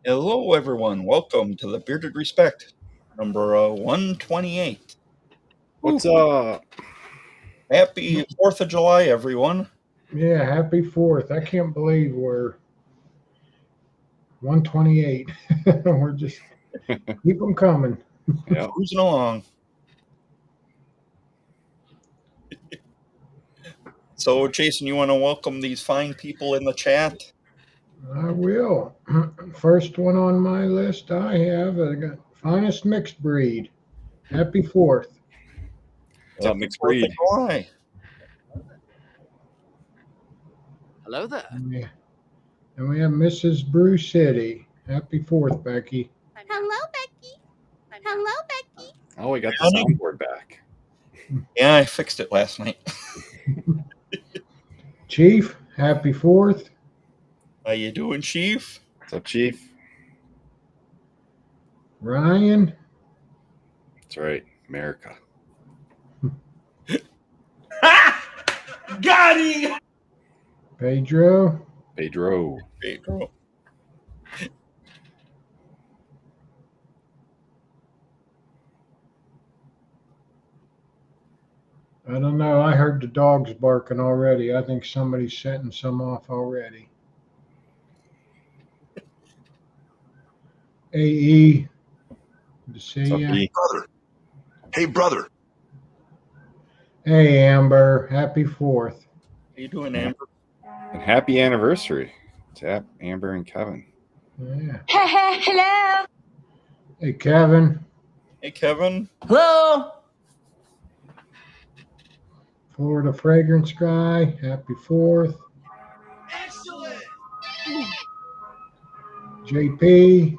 Hello, everyone. Welcome to the Bearded Respect, number 128. What's up? Happy 4th of July, everyone. Yeah, happy 4th. I can't believe we're 128. We're just keep them coming. Yeah. Cruising along. So, Jason, you want to welcome these fine people in the chat? I will. First one on my list I got finest mixed breed. Happy 4th. What's up, mixed breed? 4th of July. Hello there. Yeah. And we have Mrs. Brew City. Happy 4th, Becky. Hello, Becky. Hello, Becky. Oh, we got the soundboard back. Yeah, I fixed it last night. Chief, happy 4th. How you doing, Chief? What's up, Chief? Ryan. That's right, America. Got him! Pedro. Pedro. Pedro. I don't know. I heard the dogs barking already. I think somebody's setting some off already. AE. Good to see What's up, ya. E? Brother. Hey, brother. Hey, Amber. Happy 4th. How you doing, Amber? And happy anniversary to Amber and Kevin. Yeah. Hello. Hey, Kevin. Hey, Kevin. Hello. Florida Fragrance Guy. Happy 4th. Excellent. JP.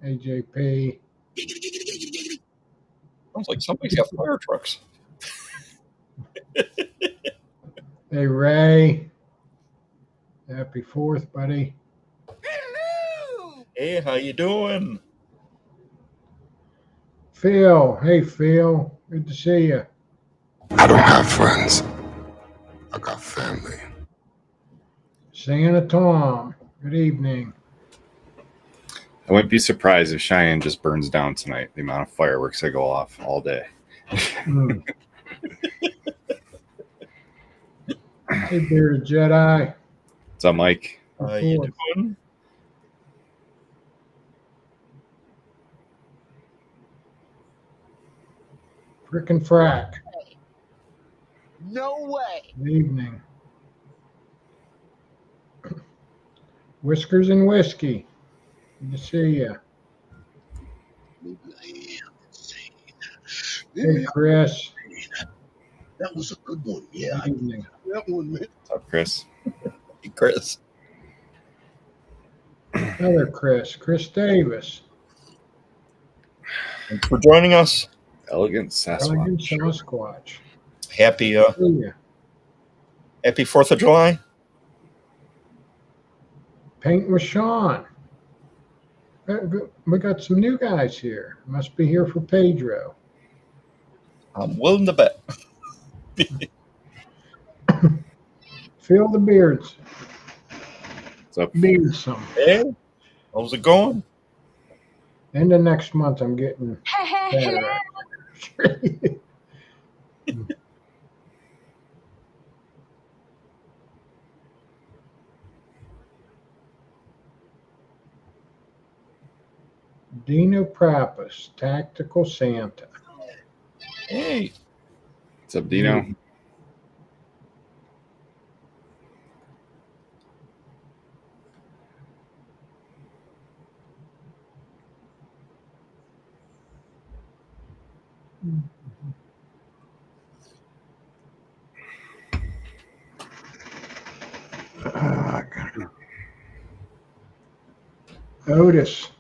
Hey, JP. Sounds like somebody's got fire trucks. Hey, Ray. Happy 4th, buddy. Hello. Hey, how you doing? Phil. Hey, Phil. Good to see you. I don't have friends. I got family. Santa Tom. Good evening. I wouldn't be surprised if Cheyenne just burns down tonight. The amount of fireworks that go off all day. Mm. Hey, Bearded Jedi. What's up, Mike? How you doing? Frickin' frack. No way. Good evening. Whiskers and Whiskey. Good to see you. Maybe I am insane. Hey, Maybe Chris. that was a good one. Yeah, Good evening. that one, man. What's up, Chris? Hey, Chris. Another Chris. Chris Davis. Thanks for joining us. Elegant Sasquatch. Elegant Sasquatch. Happy See ya. Happy 4th of July. Paint with Sean. We got some new guys here. Must be here for Pedro. I'm willing to bet. Feel the beards. What's up? Beard some. Hey, how's it going? And the next month I'm getting better. Dino Prapus, Tactical Santa. Hey, What's up, Dino? Otis.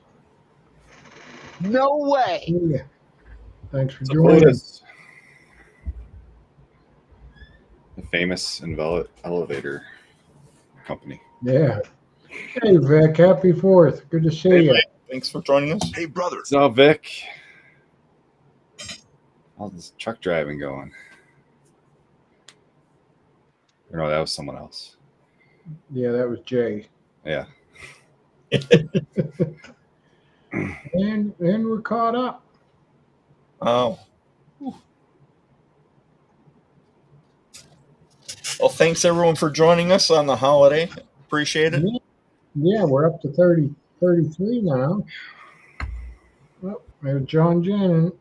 No way. Yeah. Thanks for What's up, joining. Otis? The famous elevator company. Yeah. Hey, Vic. Happy 4th. Good to see Hey, you. Vic. Thanks for joining us. Hey, brother. What's up, Vic? How's this truck driving going? Or no, that was someone else. Yeah, that was Jay. Yeah. and we're caught up. Oh. Well, thanks everyone for joining us on the holiday. Appreciate it. Yeah, we're up to 33 now. Oh, there's John Drennan.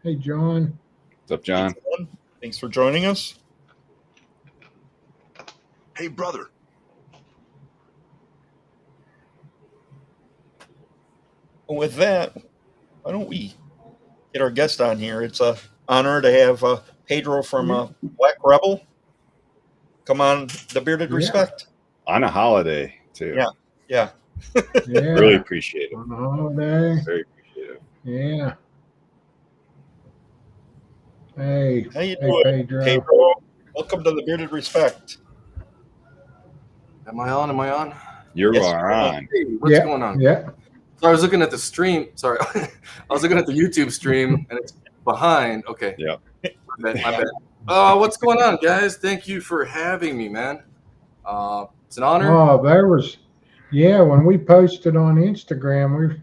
Hey, John. What's up, John? Thanks for joining us. Hey, brother. With that, why don't we get our guest on here? It's an honor to have Pedro from Black Rebel come on the Bearded Respect. On a holiday, too. Yeah. Really appreciate it. On a holiday. Very appreciative. Yeah. Hey, How you doing, Pedro? Welcome to the Bearded Respect. Am I on? You Yes, are on. Hey, what's going on? Yeah. So I was looking at the stream. Sorry. I was looking at the YouTube stream and it's behind. Okay. Yeah. My bad. What's going on, guys? Thank you for having me, man. It's an honor. Oh, when we posted on Instagram,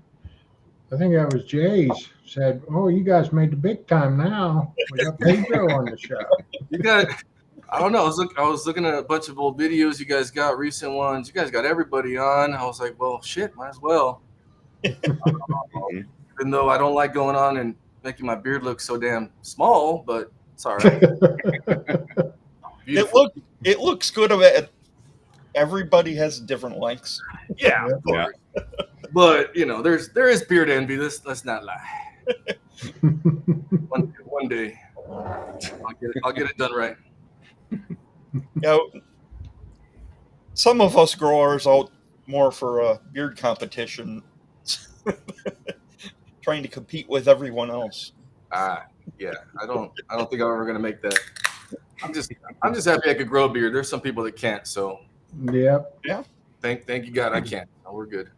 I think that was Jay's, said, "Oh, you guys made the big time now. We got Pedro on the show." You got, I don't know. I was looking at a bunch of old videos you guys got, recent ones. You guys got everybody on. I was like, well, shit, might as well. Even though I don't like going on and making my beard look so damn small, but it's all right. It looks good. Everybody has different lengths. Yeah, of course. Yeah. But there is beard envy. Let's not lie. one day, I'll get it done right. Some of us grow ours out more for beard competition, trying to compete with everyone else. Yeah. I don't think I'm ever gonna make that. I'm just happy I could grow a beard. There's some people that can't. So. Yep. Yeah. Thank you, God. I can't. No, we're good.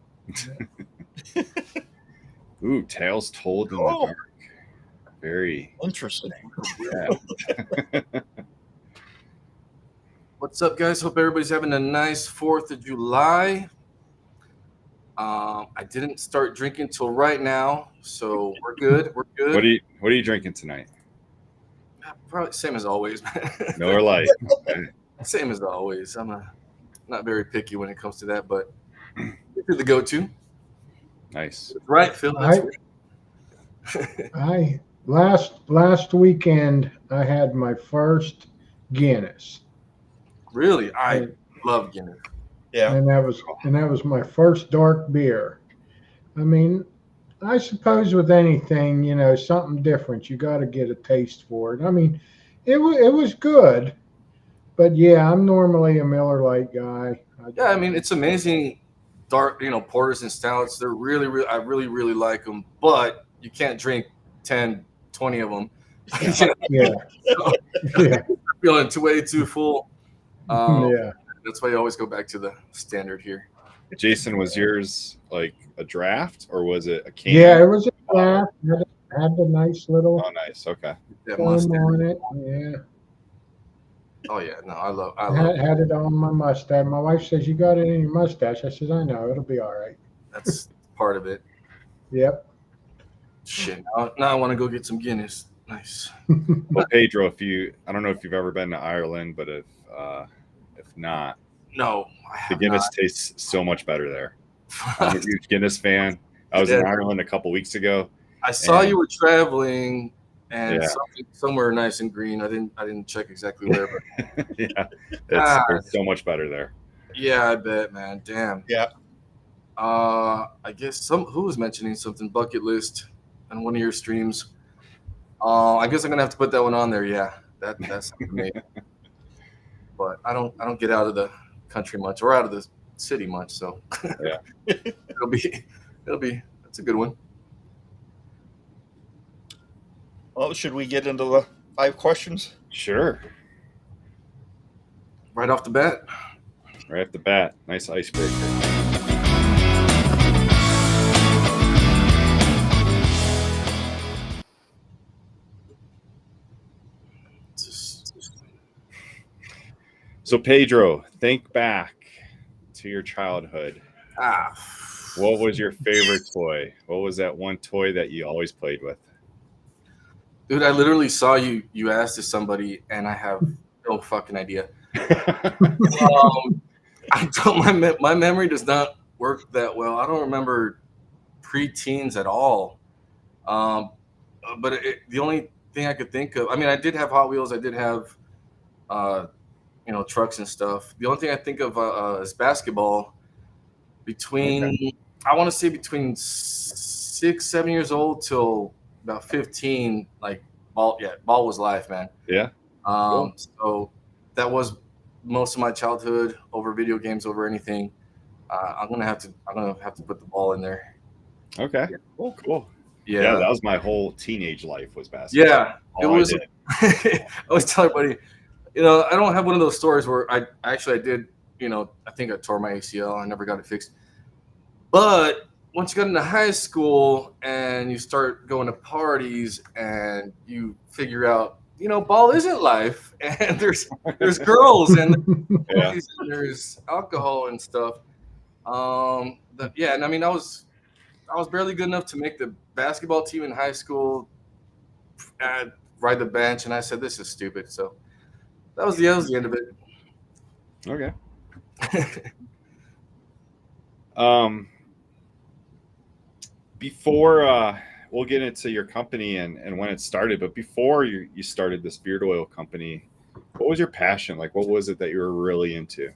Ooh, tales told in the dark. Very interesting. Yeah. What's up, guys? Hope everybody's having a nice 4th of July. I didn't start drinking till right now, so we're good. We're good. What are you drinking tonight? Probably same as always. Miller Lite. Okay. Same as always. I'm not very picky when it comes to that, but it's the go-to. Nice. Right, Phil. Last weekend I had my first Guinness. Really, I love Guinness. Yeah, and that was my first dark beer. I mean, I suppose with anything, something different, you got to get a taste for it. I mean, it was good, but yeah, I'm normally a Miller Lite guy. Yeah, I mean, it's amazing. Dark, porters and stouts, they're really, I really like them, but you can't drink 10, 20 of them. Yeah. Yeah. Feeling way too full. Yeah. That's why you always go back to the standard here. Jason, was yours like a draft or was it a can? Yeah, it was a draft. Had the nice little. Oh, nice. Okay. Foam on it. Yeah. Oh yeah, no, I love had it on my mustache. My wife says, "You got it in your mustache." I says, "I know, it'll be all right." That's part of it. Yep. Shit. Now I want to go get some Guinness. Nice. Well, Pedro, I don't know if you've ever been to Ireland, but if not, no, the Guinness tastes so much better there. I'm a huge Guinness fan. I was in Ireland a couple weeks ago. I saw you were traveling. And somewhere nice and green. I didn't check exactly where, but yeah, it's so much better there. Yeah, I bet, man. Damn. Yeah. I guess who was mentioning something bucket list on one of your streams. I guess I'm gonna have to put that one on there. Yeah, that's me. But I don't get out of the country much or out of the city much, so yeah, it'll be that's a good one. Well, should we get into the 5 questions? Sure. Right off the bat. Right off the bat. Nice icebreaker. So Pedro, think back to your childhood. What was your favorite toy? What was that one toy that you always played with? Dude, I literally saw you asked to somebody, and I have no fucking idea. I don't. My memory does not work that well. I don't remember pre-teens at all. But the only thing I could think of, I mean, I did have Hot Wheels. I did have, trucks and stuff. The only thing I think of is basketball. I want to say between 6, 7 years old till about 15, like ball was life, man. Yeah. Cool. So that was most of my childhood, over video games, over anything. I'm gonna have to put the ball in there. Okay. Yeah. Cool. Yeah. Yeah, that was my whole teenage life was basketball. Yeah, it was. I always tell everybody, I don't have one of those stories where I did. I think I tore my ACL. I never got it fixed. But once you got into high school and you start going to parties and you figure out, ball isn't life, and there's girls and there's alcohol and stuff. And I mean, I was barely good enough to make the basketball team in high school. I'd ride the bench, and I said, "This is stupid." So that was the end of it. Okay. Before we'll get into your company and when it started, but before you started this beard oil company, what was your passion? Like, what was it that you were really into?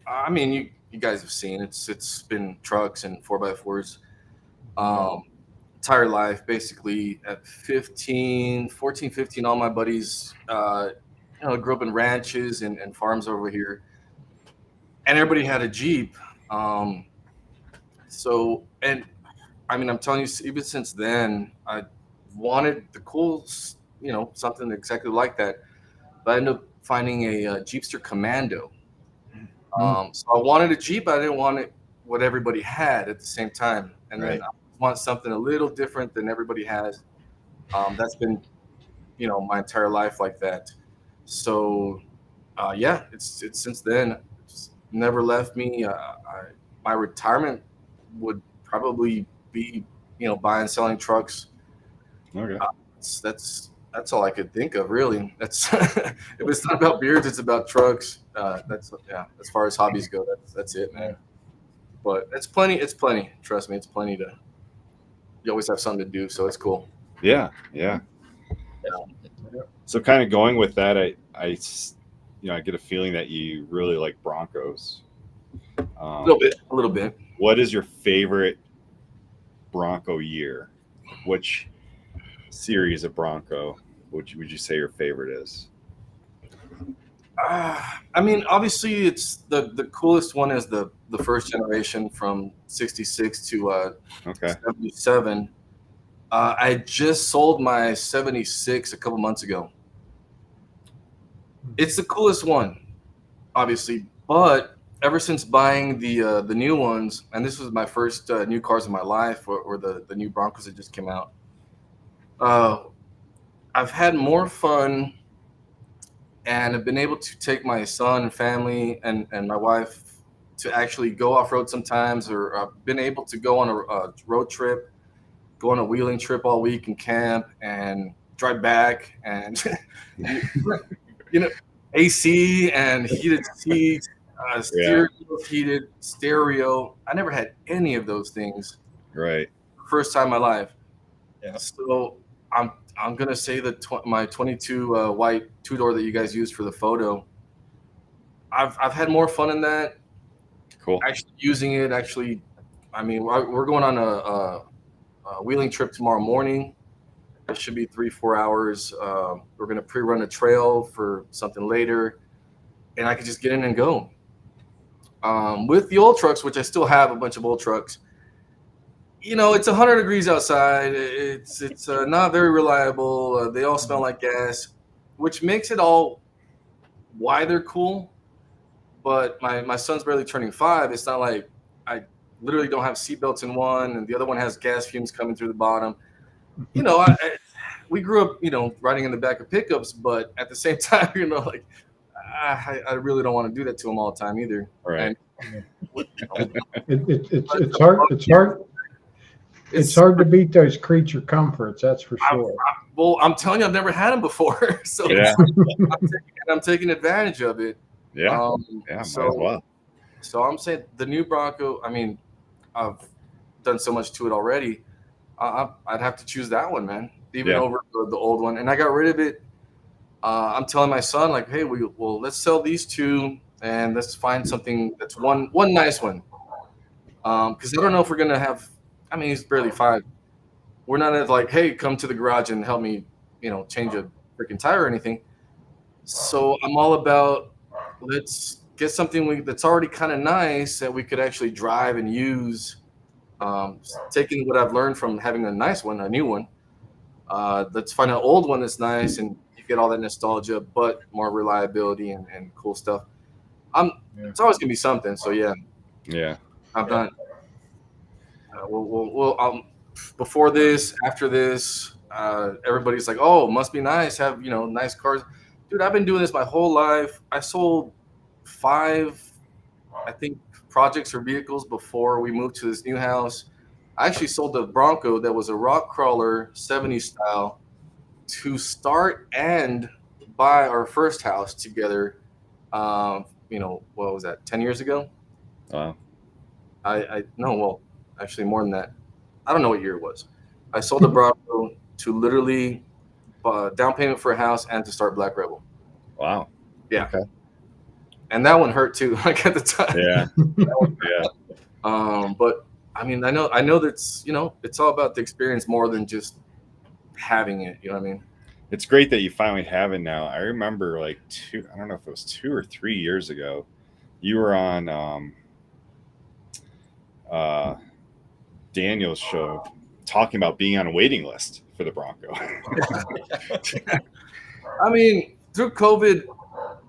I mean, you guys have seen it's been trucks and 4x4s entire life. Basically at 14, 15, all my buddies grew up in ranches and farms over here, and everybody had a Jeep. And I mean, I'm telling you, even since then, I wanted the cool, something exactly like that. But I ended up finding a Jeepster Commando. So I wanted a Jeep. I didn't want what everybody had at the same time. And then I want something a little different than everybody has. That's been, my entire life like that. So, it's since then, it's never left me. My retirement would probably be, buying, selling trucks. Okay. That's all I could think of, really. That's if it's not about beards, it's about trucks. As far as hobbies go, that's it, man. But it's plenty. Trust me, it's plenty to. You always have something to do, so it's cool. Yeah. So kind of going with that, I get a feeling that you really like Broncos. A little bit. What is your favorite Bronco year? Which series of Bronco would you say your favorite is? I mean, obviously, it's the coolest one is the first generation from 66 to 77. I just sold my 76 a couple months ago. It's the coolest one, obviously, but ever since buying the new ones, and this was my first new cars in my life, or the new Broncos that just came out, I've had more fun and have been able to take my son and family and my wife to actually go off-road sometimes, or I've been able to go on a road trip, go on a wheeling trip all week and camp and drive back, and AC and heated seats, heated stereo. I never had any of those things. Right. First time in my life. Yeah. So I'm gonna say that my 22 white two-door that you guys used for the photo, I've had more fun in that. Cool. Actually using it. I mean, we're going on a wheeling trip tomorrow morning. It should be 3-4 hours. We're gonna pre-run a trail for something later, and I could just get in and go. With the old trucks, which I still have a bunch of old trucks, it's 100 degrees outside. It's not very reliable. They all smell like gas, which makes it all why they're cool. But my son's barely turning 5. It's not like I literally don't have seatbelts in one, and the other one has gas fumes coming through the bottom. We grew up, riding in the back of pickups, but at the same time, I really don't want to do that to him all the time either. Right. And It's hard. It's hard to beat those creature comforts. That's for sure. Well, I'm telling you, I've never had them before, so Yeah. I'm taking advantage of it. Yeah. Might as well. So I'm saying the new Bronco. I mean, I've done so much to it already. I'd have to choose that one, man, even over the old one. And I got rid of it. I'm telling my son, like, hey, let's sell these two and let's find something that's one nice one. Because I don't know if we're gonna have. I mean, he's barely 5. We're not at like, hey, come to the garage and help me, change a freaking tire or anything. So I'm all about let's get something that's already kind of nice that we could actually drive and use. Taking what I've learned from having a nice one, a new one. Let's find an old one that's nice and you get all that nostalgia, but more reliability and cool stuff. It's always gonna be something. So yeah, I'm not. Before this, after this, everybody's like, "Oh, must be nice. Have nice cars." Dude, I've been doing this my whole life. I sold 5, I think, projects or vehicles before we moved to this new house. I actually sold a Bronco that was a rock crawler, 70s style, to start and buy our first house together. What was that? 10 years ago? Wow. Actually more than that. I don't know what year it was. I sold a Bronco to literally down payment for a house and to start Black Rebel. Wow. Yeah. Okay. And that one hurt too, like at the time. Yeah. But I mean, I know that's it's all about the experience more than just having it. You know what I mean? It's great that you finally have it now. I remember I don't know if it was 2 or 3 years ago, you were on Daniel's show talking about being on a waiting list for the Bronco. I mean, through COVID,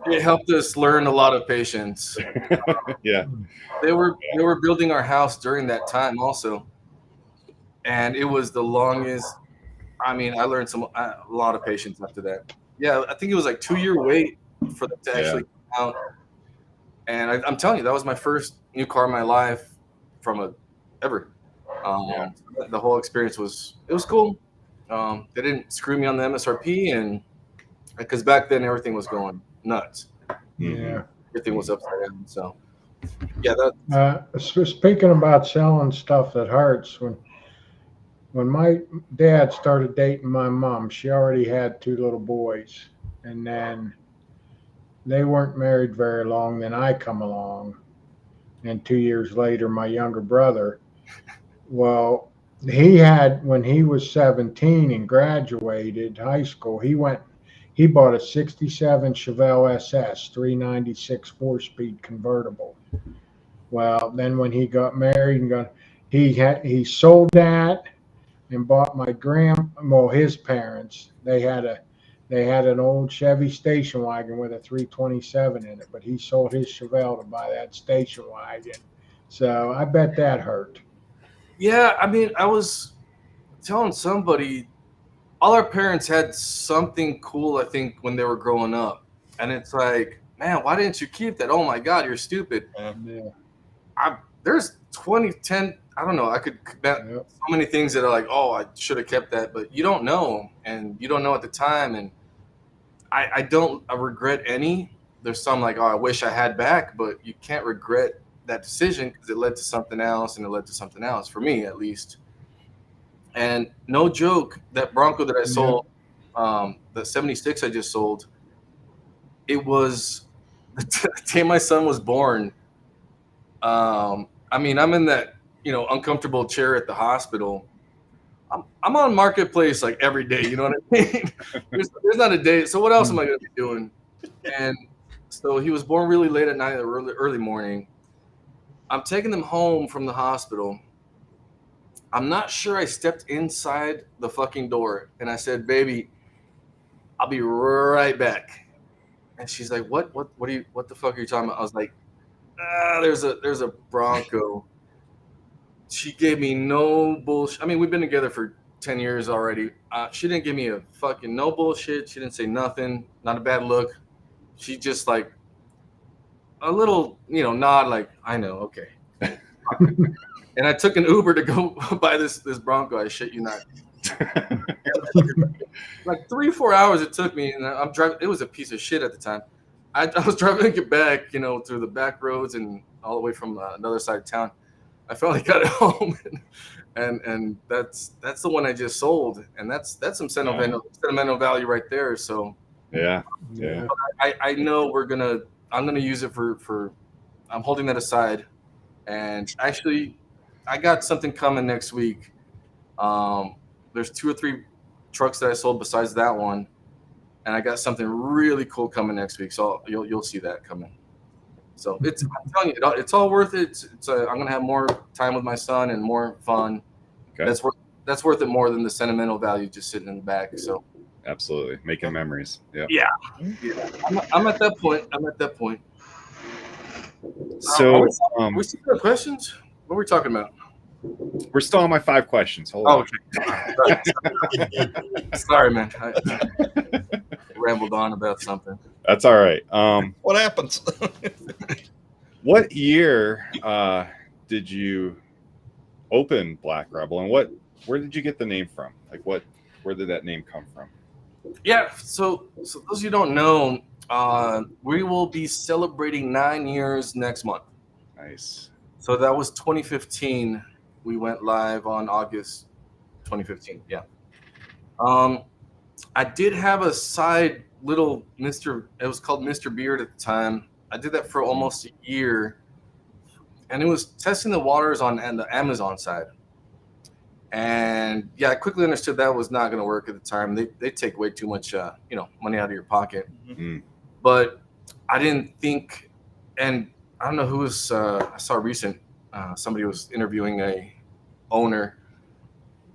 it helped us learn a lot of patience. Yeah. They were building our house during that time also, and it was the longest. I mean, I learned a lot of patience after that. Yeah, I think it was like 2-year wait for them to actually come out. And I'm telling you, that was my first new car in my life ever. The whole experience was cool. They didn't screw me on the MSRP, and because back then everything was going nuts. Yeah, everything was upside down. So yeah, speaking about selling stuff that hurts, when my dad started dating my mom, she already had 2 little boys, and then they weren't married very long. Then I come along, and 2 years later, my younger brother. Well, when he was 17 and graduated high school, he bought a 67 Chevelle SS 396 4-speed convertible. Well, then when he got married he sold that and bought his parents. They had an old Chevy station wagon with a 327 in it, but he sold his Chevelle to buy that station wagon. So I bet that hurt. Yeah, I mean, I was telling somebody, all our parents had something cool, I think, when they were growing up. And it's like, man, why didn't you keep that? Oh my God, you're stupid. Yeah. There's 10, I don't know. I could so many things that are like, oh, I should have kept that, but you don't know. And you don't know at the time. And I don't regret any. There's some like, oh, I wish I had back, but you can't regret that decision because it led to something else and it led to something else, for me at least. And no joke, that Bronco that I sold, the 76 I just sold, it was the day my son was born. I mean, I'm in that uncomfortable chair at the hospital. I'm on Marketplace like every day, you know what I mean? there's not a day. So what else am I going to be doing? And so he was born really late at night, early morning. I'm taking them home from the hospital. I'm not sure I stepped inside the fucking door and I said, baby, I'll be right back. And she's like, what the fuck are you talking about? I was like, there's a Bronco. She gave me no bullshit. I mean, we've been together for 10 years already. She didn't give me a fucking no bullshit. She didn't say nothing, not a bad look. She just like, a little, nod, like, I know, okay. And I took an Uber to go buy this Bronco. I shit you not. Like 3-4 hours it took me, and I'm driving. It was a piece of shit at the time. I was driving to get back, through the back roads and all the way from another side of town. I finally got it home, and that's the one I just sold, and that's some sentimental value right there. So Yeah. I know I'm gonna use it for. I'm holding that aside, and actually, I got something coming next week. There's 2 or 3 trucks that I sold besides that one, and I got something really cool coming next week. So you'll see that coming. So I'm telling you, it's all worth it. I'm gonna have more time with my son and more fun. Okay. That's worth it more than the sentimental value just sitting in the back. So Absolutely, making memories. Yeah. yeah. I'm at that point. So we still have questions. What are we talking about? we're still on my 5 questions. Hold on. Okay. Sorry, man. I rambled on about something. That's all right. What happens? What year did you open Black Rebel, and where did you get the name from? Like, where did that name come from? Yeah. So those of you who don't know, we will be celebrating 9 years next month. Nice. So that was 2015. We went live on August 2015. Yeah. I did have a side little it was called Mr. Beard at the time. I did that for almost a year, and it was testing the waters on the Amazon side. And yeah, I quickly understood that was not going to work at the time. They take way too much, money out of your pocket. Mm-hmm. But I didn't think, and I don't know who was. I saw recent. Somebody was interviewing a owner.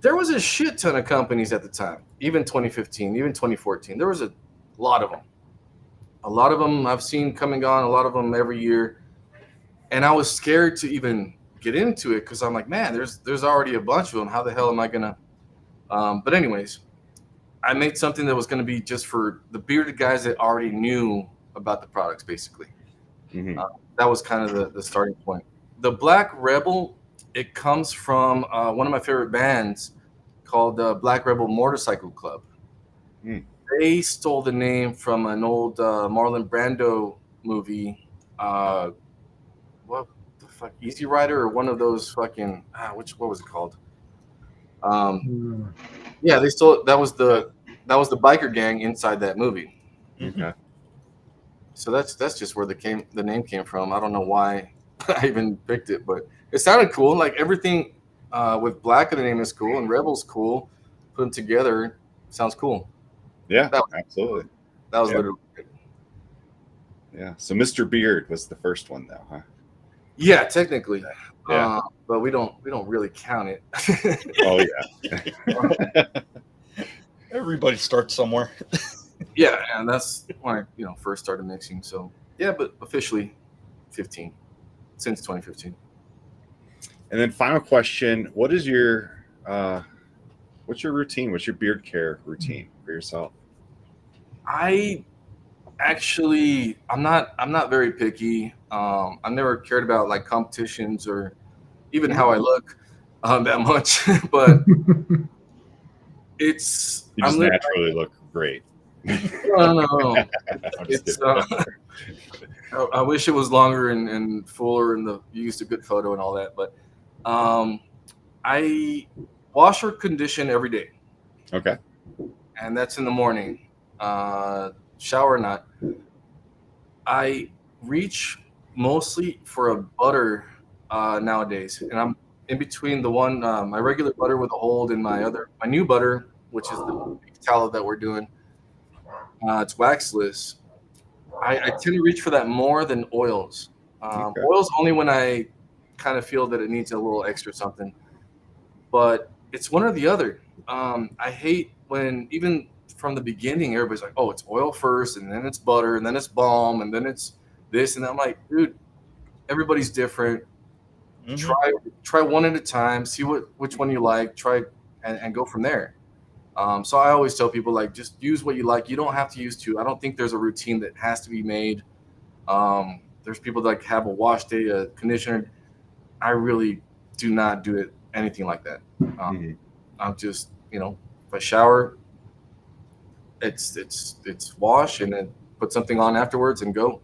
There was a shit ton of companies at the time, even 2015, even 2014. There was a lot of them. A lot of them I've seen come and gone. A lot of them every year, and I was scared to even get into it because I'm like, man, there's already a bunch of them. How the hell am I gonna? But anyways, I made something that was going to be just for the bearded guys that already knew about the products, basically. Mm-hmm. That was kind of the starting point. The Black Rebel, it comes from one of my favorite bands called Black Rebel Motorcycle Club. Mm. They stole the name from an old Marlon Brando movie. What the fuck? Easy Rider, or one of those fucking what was it called? Yeah, they stole. That was the biker gang inside that movie. Okay. So that's just where the name came from. I don't know why I even picked it, but it sounded cool. Like everything with Black in the name is cool, and Rebel's cool. Put them together, sounds cool. Yeah, absolutely. That was literally it. Yeah. So Mr. Beard was the first one, though, huh? Yeah, technically. Yeah. But we don't really count it. Oh yeah. Everybody starts somewhere. Yeah, and that's when I first started mixing. So yeah, but officially 15 since 2015. And then final question: what is your what's your routine? What's your beard care routine for yourself? I'm not very picky. I've never cared about like competitions or even how I look that much, but You just naturally look great. No. It's, I wish it was longer and fuller, and you used a good photo and all that. But I wash or condition every day. Okay. And that's in the morning. Shower or not. I reach mostly for a butter nowadays, and I'm in between the one my regular butter with a hold and my new butter, which is the tallow that we're doing. It's waxless. I tend to reach for that more than oils. Okay. Oils only when I kind of feel that it needs a little extra something, but it's one or the other. I hate when even from the beginning everybody's like, oh, it's oil first, and then it's butter, and then it's balm, and then it's this, and I'm like, dude, everybody's different. Mm-hmm. Try one at a time, see which one you like, try and go from there. So I always tell people, like, just use what you like. You don't have to use two. I don't think there's a routine that has to be made. there's people that like have a wash day, a conditioner. I really do not do it anything like that. I'm just, if I shower, it's wash and then put something on afterwards and go.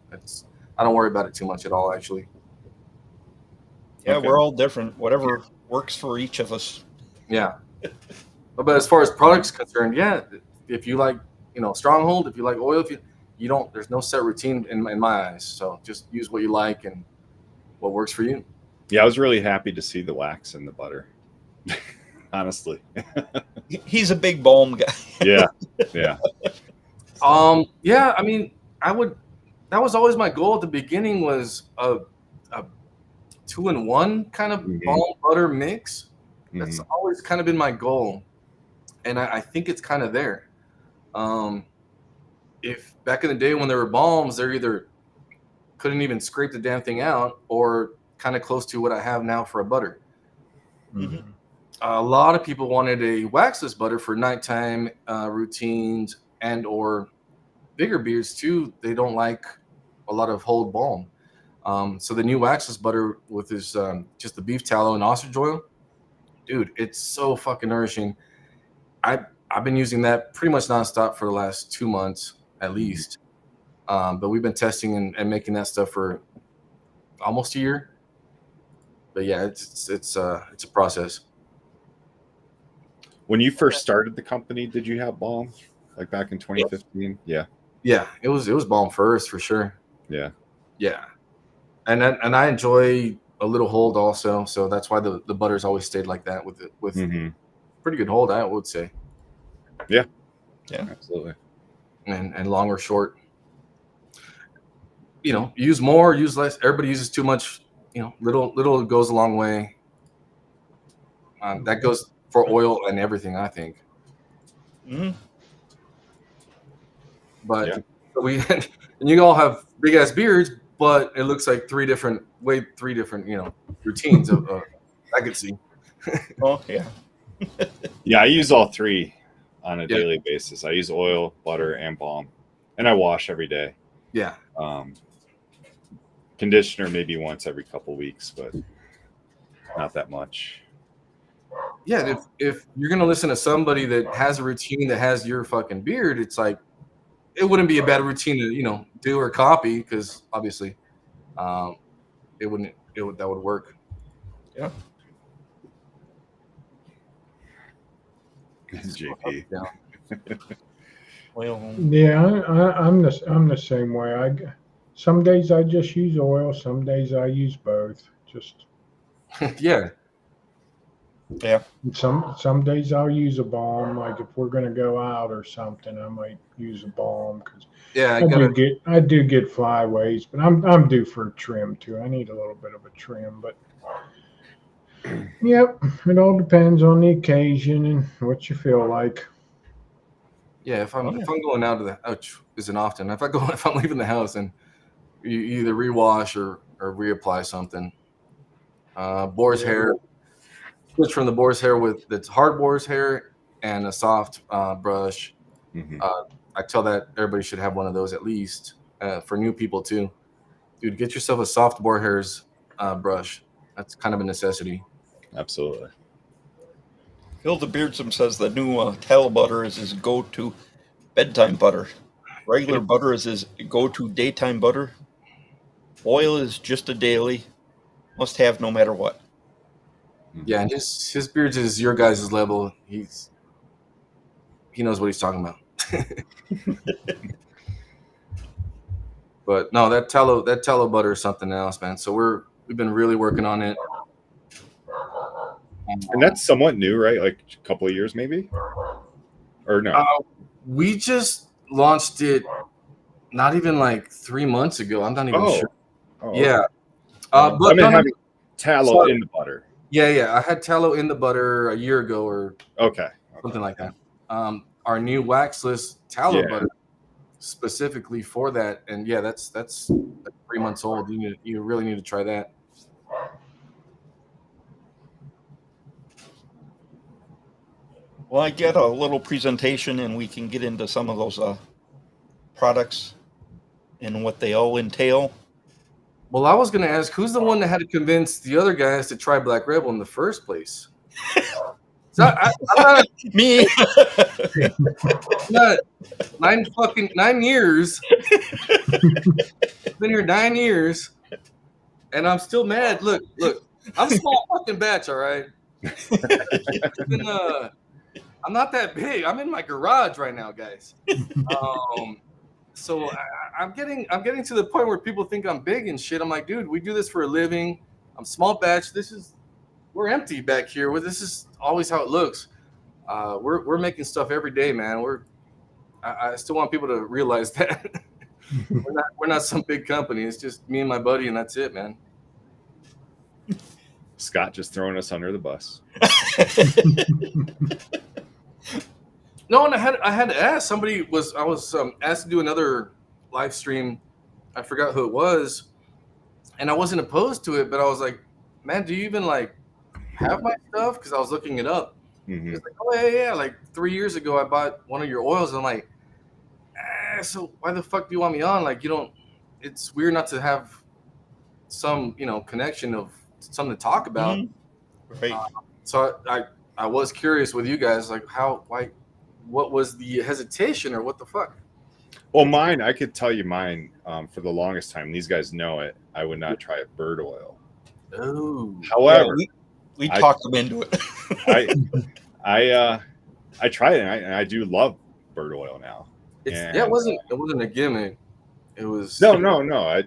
I don't worry about it too much at all, actually. Yeah, Okay. we're all different. Whatever works for each of us. Yeah. But as far as products concerned, yeah, if you like, Stronghold, if you like oil, if you don't, there's no set routine in my eyes. So just use what you like and what works for you. Yeah, I was really happy to see the wax in the butter. Honestly. He's a big balm guy. Yeah. Yeah, I mean, that was always my goal at the beginning, was a 2-in-1 kind of balm butter mix. That's always kind of been my goal. And I think it's kind of there. If back in the day when there were balms, they're either couldn't even scrape the damn thing out or kind of close to what I have now for a butter. Mm-hmm. A lot of people wanted a waxless butter for nighttime routines and or bigger beards too. They don't like a lot of hold balm. So the new waxless butter with this just the beef tallow and ostrich oil, dude, it's so fucking nourishing. I've been using that pretty much nonstop for the last 2 months at least. But we've been testing and making that stuff for almost a year. But yeah, it's a process. When you first started the company, did you have balm like back in 2015? Yeah. Yeah, it was balm first for sure. Yeah. Yeah. And I enjoy a little hold also, so that's why the butter's always stayed like that with pretty good hold, I would say. Yeah. Yeah. Absolutely. And long or short. Use more, use less. Everybody uses too much. Little goes a long way. That goes for oil and everything, I think. Mm-hmm. But we and you all have big ass beards, but it looks like three different routines of I could see. Oh yeah. Yeah, I use all three on a daily basis. I use oil, butter, and balm, and I wash every day. Yeah. Conditioner maybe once every couple weeks, but not that much. Yeah, if you're gonna listen to somebody that has a routine that has your fucking beard, it's like it wouldn't be a bad routine to do or copy, because obviously, that would work. Yeah. JP. Well, Yeah, I'm the same way. Some days I just use oil, some days I use both. Just Yeah. yeah. some days I'll use a balm. Like if we're gonna go out or something, I might use a balm because Yeah, I do get flyaways, but I'm due for a trim too. I need a little bit of a trim, but yep, it all depends on the occasion and what you feel like. Yeah, if I'm going out of the house, isn't often. If I'm leaving the house, and you either rewash or reapply something. Boar's hair. Switch from the boar's hair with that's hard boar's hair and a soft brush. I tell that everybody should have one of those at least for new people too. Dude, get yourself a soft boar hairs brush. That's kind of a necessity. Absolutely. Phil the Beardsome says the new tallow butter is his go-to bedtime butter. Regular butter is his go-to daytime butter. Oil is just a daily. Must have no matter what. Yeah, and his beard is your guys' level. He knows what he's talking about. But no, that tallow butter is something else, man. So we've been really working on it. And that's somewhat new, right? Like a couple of years, maybe, or no? We just launched it not even like 3 months ago. I'm not even sure. Oh, yeah. Okay. But having tallow in the butter. Yeah. I had tallow in the butter a year ago or something like that. Our new waxless tallow butter specifically for that, and yeah, that's 3 months old. You really need to try that. Well, I get a little presentation, and we can get into some of those products and what they all entail. Well, I was gonna ask, who's the one that had to convince the other guys to try Black Rebel in the first place? So I'm Me. not 9 years. Been here 9 years, and I'm still mad. Look, I'm a small fucking batch, all right. Even, I'm not that big. I'm in my garage right now, guys. So I'm getting to the point where people think I'm big and shit. I'm like, dude, we do this for a living. I'm small batch. We're empty back here. This is always how it looks. We're making stuff every day, man. I still want people to realize that we're not some big company. It's just me and my buddy, and that's it, man. Scott just throwing us under the bus. No, and I had to ask. I was asked to do another live stream. I forgot who it was, and I wasn't opposed to it, but I was like, man, do you even like have my stuff? Because I was looking it up. Mhm. It's like, oh yeah. Like 3 years ago, I bought one of your oils. And I'm like, so why the fuck do you want me on? Like, you don't. It's weird not to have some, connection of something to talk about. Right. So I was curious with you guys, like what was the hesitation or what the fuck? Well, mine, I could tell you mine for the longest time. These guys know it. I would not try bird oil. Oh, However, we talked them into it. I tried it, and I do love bird oil now. it wasn't a gimmick. It was No. Yeah.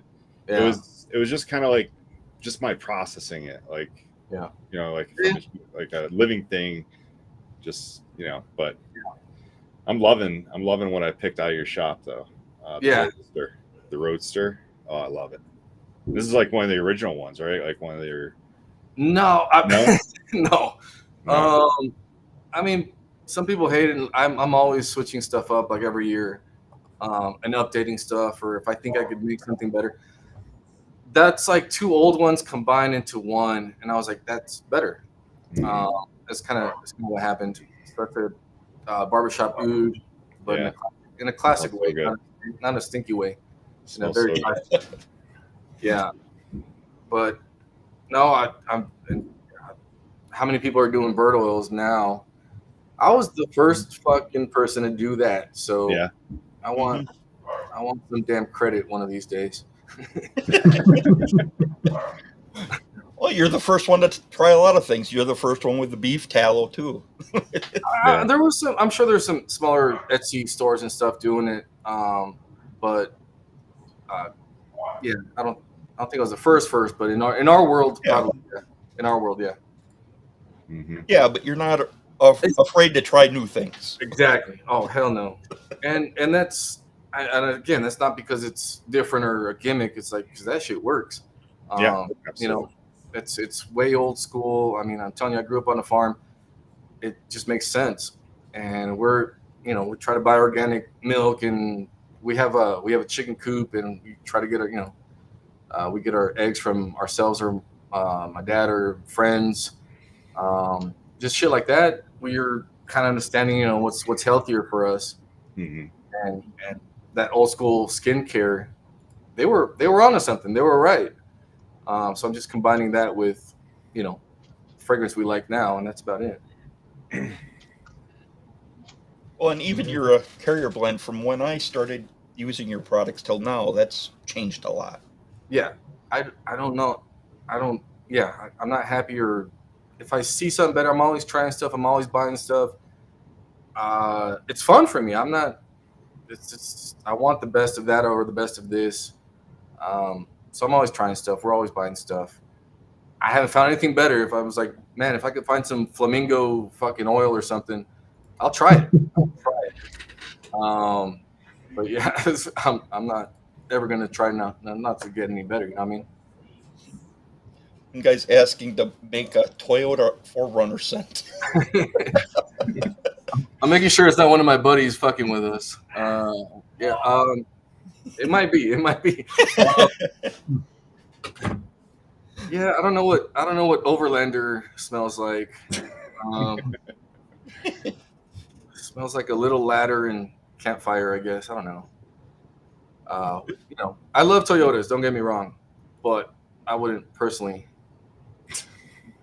It was just kind of like just my processing it, like like a living thing, just But I'm loving what I picked out of your shop though. The Roadster. Oh, I love it. This is like one of the original ones, right? Like one of their. No. No? I mean, some people hate it. And I'm always switching stuff up like every year, and updating stuff, or if I think I could make something better. That's like two old ones combined into one, and I was like, that's better. That's kind of what happened. So that's a barbershop oud, but in a classic way, not a stinky way. In a very yeah. But no, I'm. How many people are doing bird oils now? I was the first fucking person to do that, so Yeah. I want some damn credit one of these days. Well, you're the first one to try a lot of things. You're the first one with the beef tallow too. There was some. I'm sure there's some smaller Etsy stores and stuff doing it, but yeah, I don't think I was the first, but in our world, probably in our world, yeah. Yeah, but you're not afraid to try new things. Exactly. Oh hell no, and that's and again, that's not because it's different or a gimmick. It's like because that shit works. Absolutely. It's way old school. I mean, I'm telling you, I grew up on a farm. It just makes sense, and we try to buy organic milk, and we have a chicken coop, and we try to get we get our eggs from ourselves or my dad or friends, just shit like that. We're kind of understanding, what's healthier for us, and that old school skincare. They were onto something. They were right. So I'm just combining that with, fragrance we like now, and that's about it. Well, and even your carrier blend from when I started using your products till now, that's changed a lot. Yeah, I don't know. I'm not happy, or if I see something better, I'm always trying stuff. I'm always buying stuff. It's fun for me. I'm not. It's I want the best of that over the best of this. So I'm always trying stuff. We're always buying stuff. I haven't found anything better. If I was like, man, if I could find some flamingo fucking oil or something, I'll try it. But yeah, I'm not ever gonna try not to get any better. You know what I mean? You guys asking to make a Toyota 4Runner scent. I'm making sure it's not one of my buddies fucking with us. It might be. Yeah, I don't know what Overlander smells like. Smells like a little ladder and campfire, I guess. I don't know. I love Toyotas. Don't get me wrong. but I wouldn't personally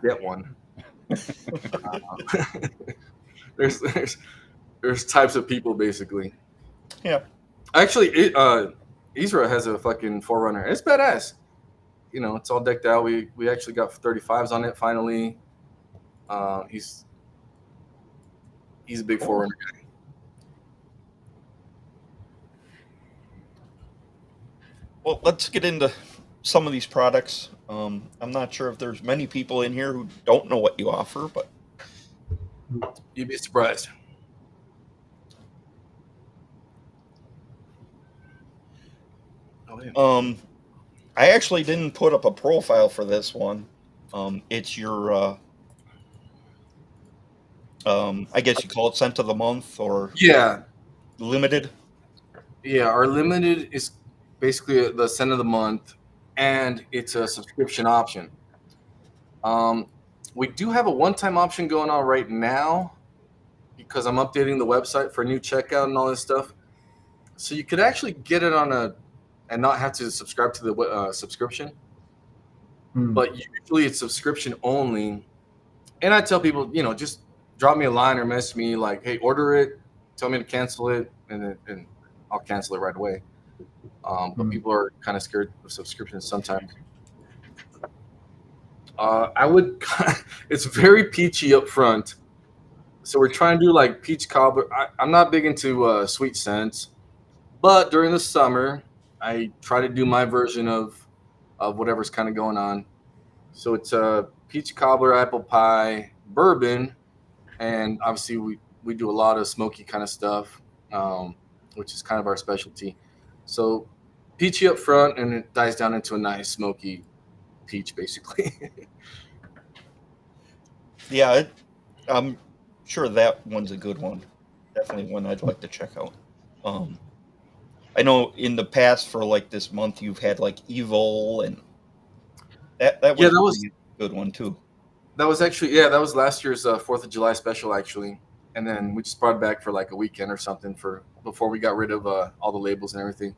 get one. There's types of people basically. Yeah. Actually, Isra has a fucking 4Runner. It's badass. You know, it's all decked out. We actually got 35s on it finally. He's a big 4Runner guy. Well, let's get into some of these products. I'm not sure if there's many people in here who don't know what you offer, but You'd be surprised. Oh, yeah. I actually didn't put up a profile for this one. It's your, I guess you call it scent of the month or Yeah, limited. yeah. Our limited is basically the scent of the month, and it's a subscription option. We do have a one-time option going on right now because I'm updating the website for a new checkout and all this stuff. So you could actually get it and not have to subscribe to the subscription. But usually it's subscription only. And I tell people, you know, just drop me a line or message me like, hey, order it, tell me to cancel it, and I'll cancel it right away. But people are kind of scared of subscriptions sometimes. It's very peachy up front. So we're trying to do like peach cobbler. I'm not big into sweet scents, but during the summer, I try to do my version of whatever's kind of going on. So it's a peach cobbler, apple pie, bourbon, and obviously we do a lot of smoky kind of stuff, which is kind of our specialty. So peachy up front, and it dies down into a nice smoky peach, basically. Yeah, I'm sure that one's a good one. Definitely one I'd like to check out. I know in the past for like this month you've had like Evil and that was a good one too. That was actually that was last year's 4th of July special actually, and then we just brought it back for like a weekend or something before we got rid of all the labels and everything.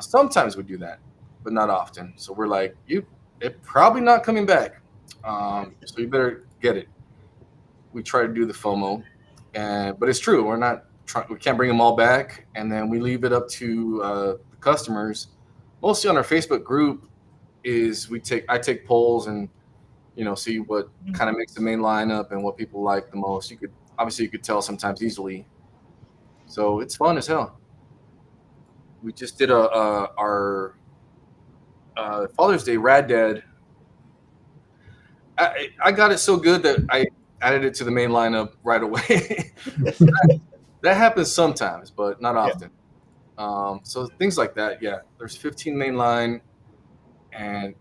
Sometimes we do that, but not often. So we're like, it probably not coming back, so you better get it. We try to do the FOMO, but it's true. We can't bring them all back, and then we leave it up to the customers. Mostly on our Facebook group I take polls and see what kind of makes the main lineup and what people like the most. You could tell sometimes easily. So it's fun as hell. We just did our Father's Day Rad Dad. I got it so good that I added it to the main lineup right away. That happens sometimes, but not often. So things like that, yeah. There's 15 main line, and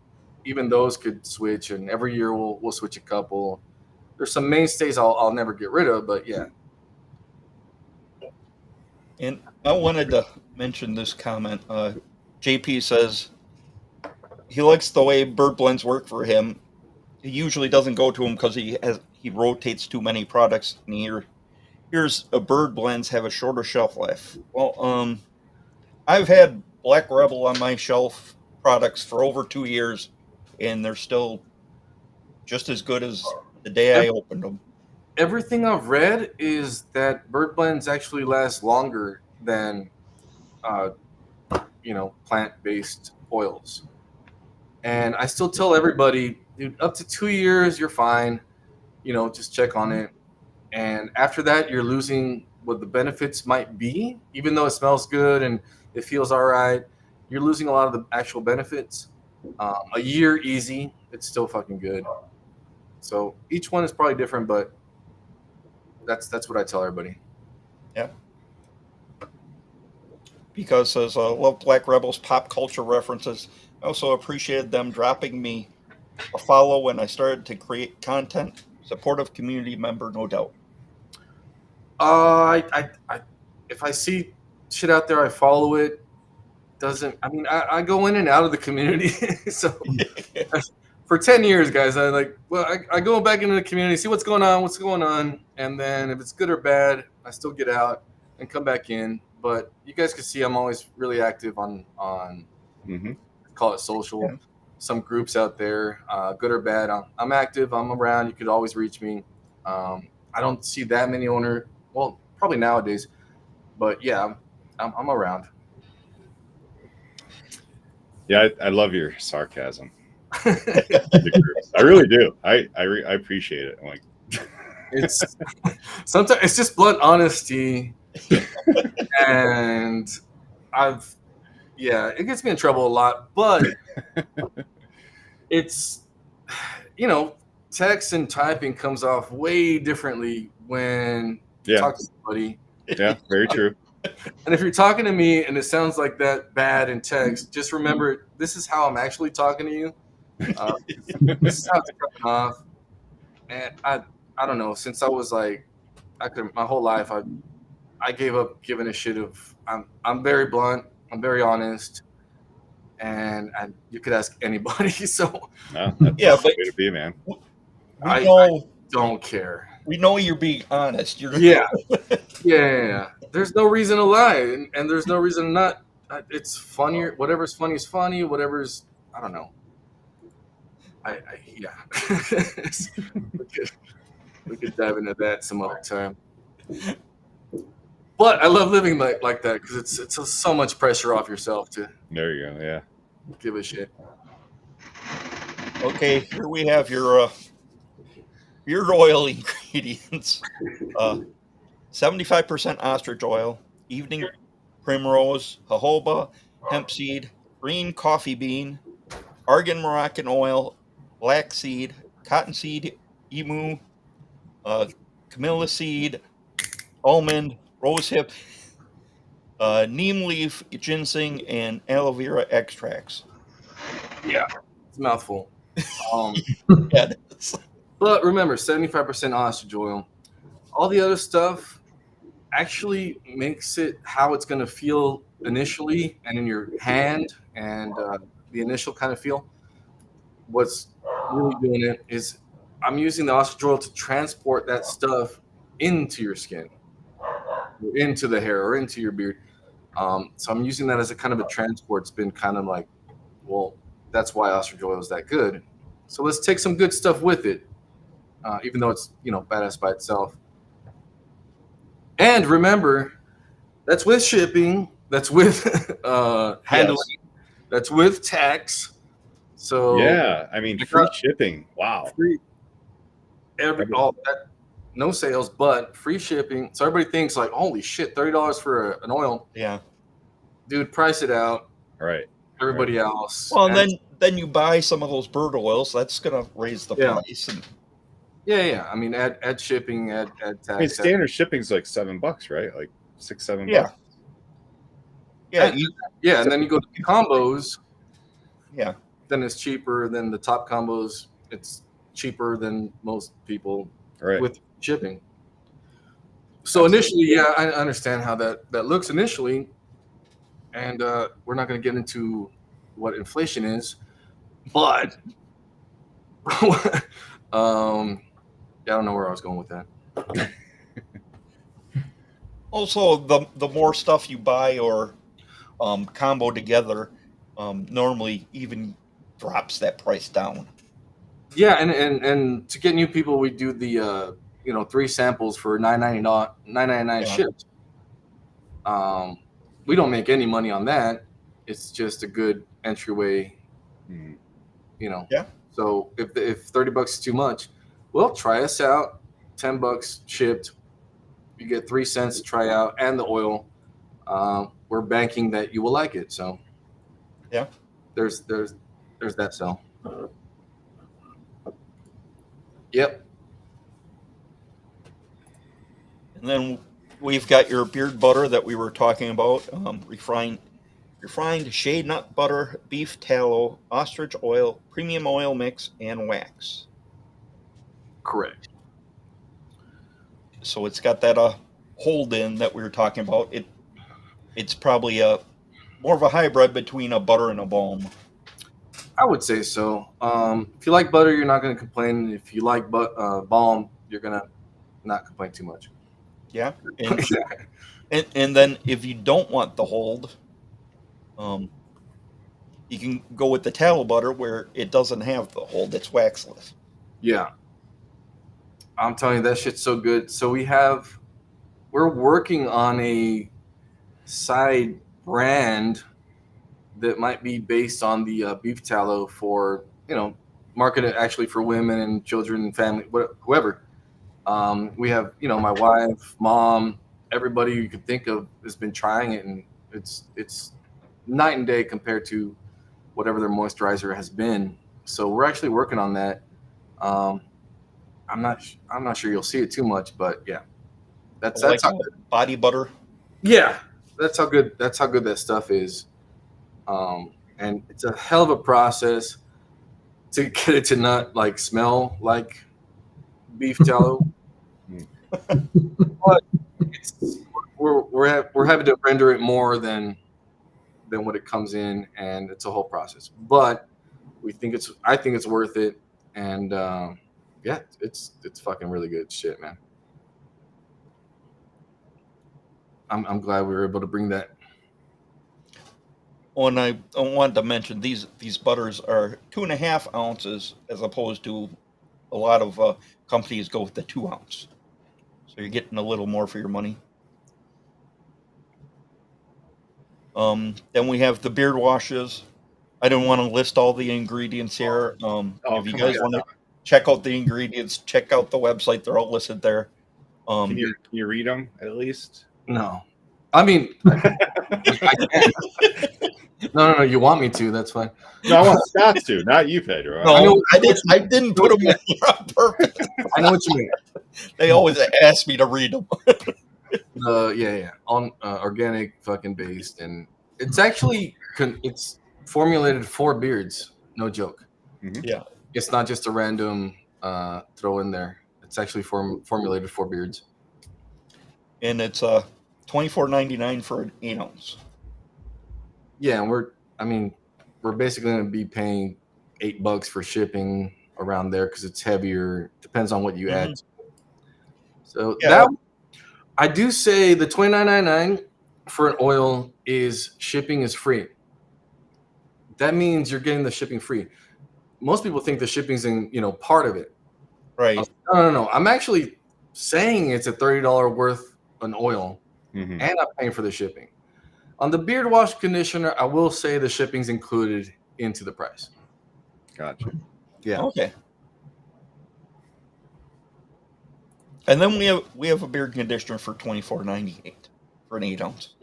even those could switch. And every year we'll switch a couple. There's some mainstays I'll never get rid of, but yeah. And I wanted to mention this comment. JP says he likes the way Bird Blends work for him. He usually doesn't go to him because he rotates too many products, and here's a Bird Blends have a shorter shelf life. Well, I've had Black Rebel on my shelf products for over 2 years, and they're still just as good as the day I opened them. Everything I've read is that Bird Blends actually last longer than, plant-based oils. And I still tell everybody, dude, up to 2 years, you're fine. Just check on it. And after that, you're losing what the benefits might be. Even though it smells good and it feels all right, you're losing a lot of the actual benefits. A year easy, it's still fucking good. So each one is probably different, but that's what I tell everybody. Yeah. Because says, love Black Rebel's pop culture references. I also appreciated them dropping me a follow when I started to create content. Supportive community member, no doubt. If I see shit out there, I follow it. I go in and out of the community. So for 10 years, guys, I go back into the community, see what's going on. And then if it's good or bad, I still get out and come back in. But you guys can see I'm always really active on call it social. some groups out there, good or bad. I'm active. I'm around. You could always reach me. I don't see that many owner. Well, probably nowadays, but yeah, I'm around. Yeah, I love your sarcasm. I really do. I appreciate it. I'm like, It's sometimes it's just blunt honesty, and it gets me in trouble a lot, but it's, text and typing comes off way differently when you talk to somebody. Yeah, very true. And if you're talking to me and it sounds like that bad in text, just remember this is how I'm actually talking to you. This is how it's coming off. And I don't know. Since I was like, my whole life I gave up giving a shit of. I'm very blunt. I'm very honest, and you could ask anybody. So no, that's the way to be, man. I don't care. We know you're being honest. Yeah. There's no reason to lie, and there's no reason to not. It's funnier. Whatever's funny is funny. Whatever's, I don't know. we could dive into that some other time. But I love living like that because it's so much pressure off yourself to. There you go. Yeah. Give a shit. Okay, here we have your beard oil ingredients. 75% ostrich oil, evening primrose, jojoba, hemp seed, green coffee bean, argan Moroccan oil, black seed, cottonseed, emu, camellia seed, almond, rosehip, neem leaf, ginseng, and aloe vera extracts. Yeah, it's a mouthful. Yeah, it is. But remember, 75% ostrich oil. All the other stuff actually makes it how it's going to feel initially and in your hand and the initial kind of feel. What's really doing it is I'm using the ostrich oil to transport that stuff into your skin, or into the hair, or into your beard. So I'm using that as a kind of a transport. It's been kind of like, well, that's why ostrich oil is that good. So let's take some good stuff with it, even though it's badass by itself. And remember, that's with shipping. That's with handling. Yes. That's with tax. So yeah, I mean, free shipping. Wow. Free, no sales, but free shipping. So everybody thinks like, holy shit, $30 for an oil. Yeah, dude, price it out. Right. Everybody else. Well, and then you buy some of those bird oils. That's gonna raise the price. And yeah. I mean, add shipping, add tax. I mean, standard shipping's like $7, right? Like $6-7 bucks. Yeah, and then you go to the combos. Yeah. Then it's cheaper than the top combos. It's cheaper than most people with shipping. So initially, I understand how that looks initially, and we're not going to get into what inflation is, but I don't know where I was going with that. Also, the more stuff you buy or combo together, normally even drops that price down. Yeah, and to get new people, we do the 3 samples for $9.99 shipped. We don't make any money on that. It's just a good entryway. Yeah. So if $30 is too much, well, try us out. $10 shipped. You get 3 cents to try out and the oil. We're banking that you will like it. So yeah, there's that sell. Yep. And then we've got your beard butter that we were talking about, refined shade nut butter, beef tallow, ostrich oil, premium oil mix, and wax. Correct. So it's got that hold in that we were talking about. It's probably more of a hybrid between a butter and a balm. I would say so. If you like butter, you're not going to complain. If you like balm, you're going to not complain too much. Yeah. And then if you don't want the hold, you you can go with the tallow butter where it doesn't have the hole, that's waxless. Yeah. I'm telling you, that shit's so good. So we're working on a side brand that might be based on the beef tallow for, marketed actually for women and children and family, whoever. We have, my wife, mom, everybody you could think of has been trying it, and it's night and day compared to whatever their moisturizer has been. So we're actually working on that. I'm not sure you'll see it too much, but yeah, that's Like how body butter. Yeah, that's how good that stuff is. And it's a hell of a process to get it to not like smell like beef tallow. But we're having to render it more than what it comes in, and it's a whole process. But I think it's worth it, and yeah, it's fucking really good shit, man. I'm glad we were able to bring that. Oh, and I wanted to mention these butters are 2.5 ounces as opposed to a lot of companies go with the 2 ounce. So you're getting a little more for your money. Then we have the beard washes. I didn't want to list all the ingredients here. If you guys want to check out the ingredients, check out the website. They're all listed there. Can you read them at least? No. I mean, I can. No. You want me to? That's fine. No, I want Scott to, not you, Pedro. No, I didn't put them in here on purpose. I know what you mean. They always ask me to read them. Yeah. On organic fucking based, and it's actually it's formulated for beards. No joke. Mm-hmm. Yeah. It's not just a random throw in there. It's actually formulated for beards. And it's $24.99 for an 8 ounce. Yeah, and we're basically going to be paying $8 for shipping around there because it's heavier. Depends on what you add. So that I do say the $29.99 for an oil shipping is free. That means you're getting the shipping free. Most people think the shipping's in part of it. Right. No. I'm actually saying it's a $30 worth an oil, mm-hmm. and I'm paying for the shipping. On the beard wash conditioner, I will say the shipping's included into the price. Gotcha. Yeah. Okay. And then we have a beard conditioner for $24.98 for an 8 ounce.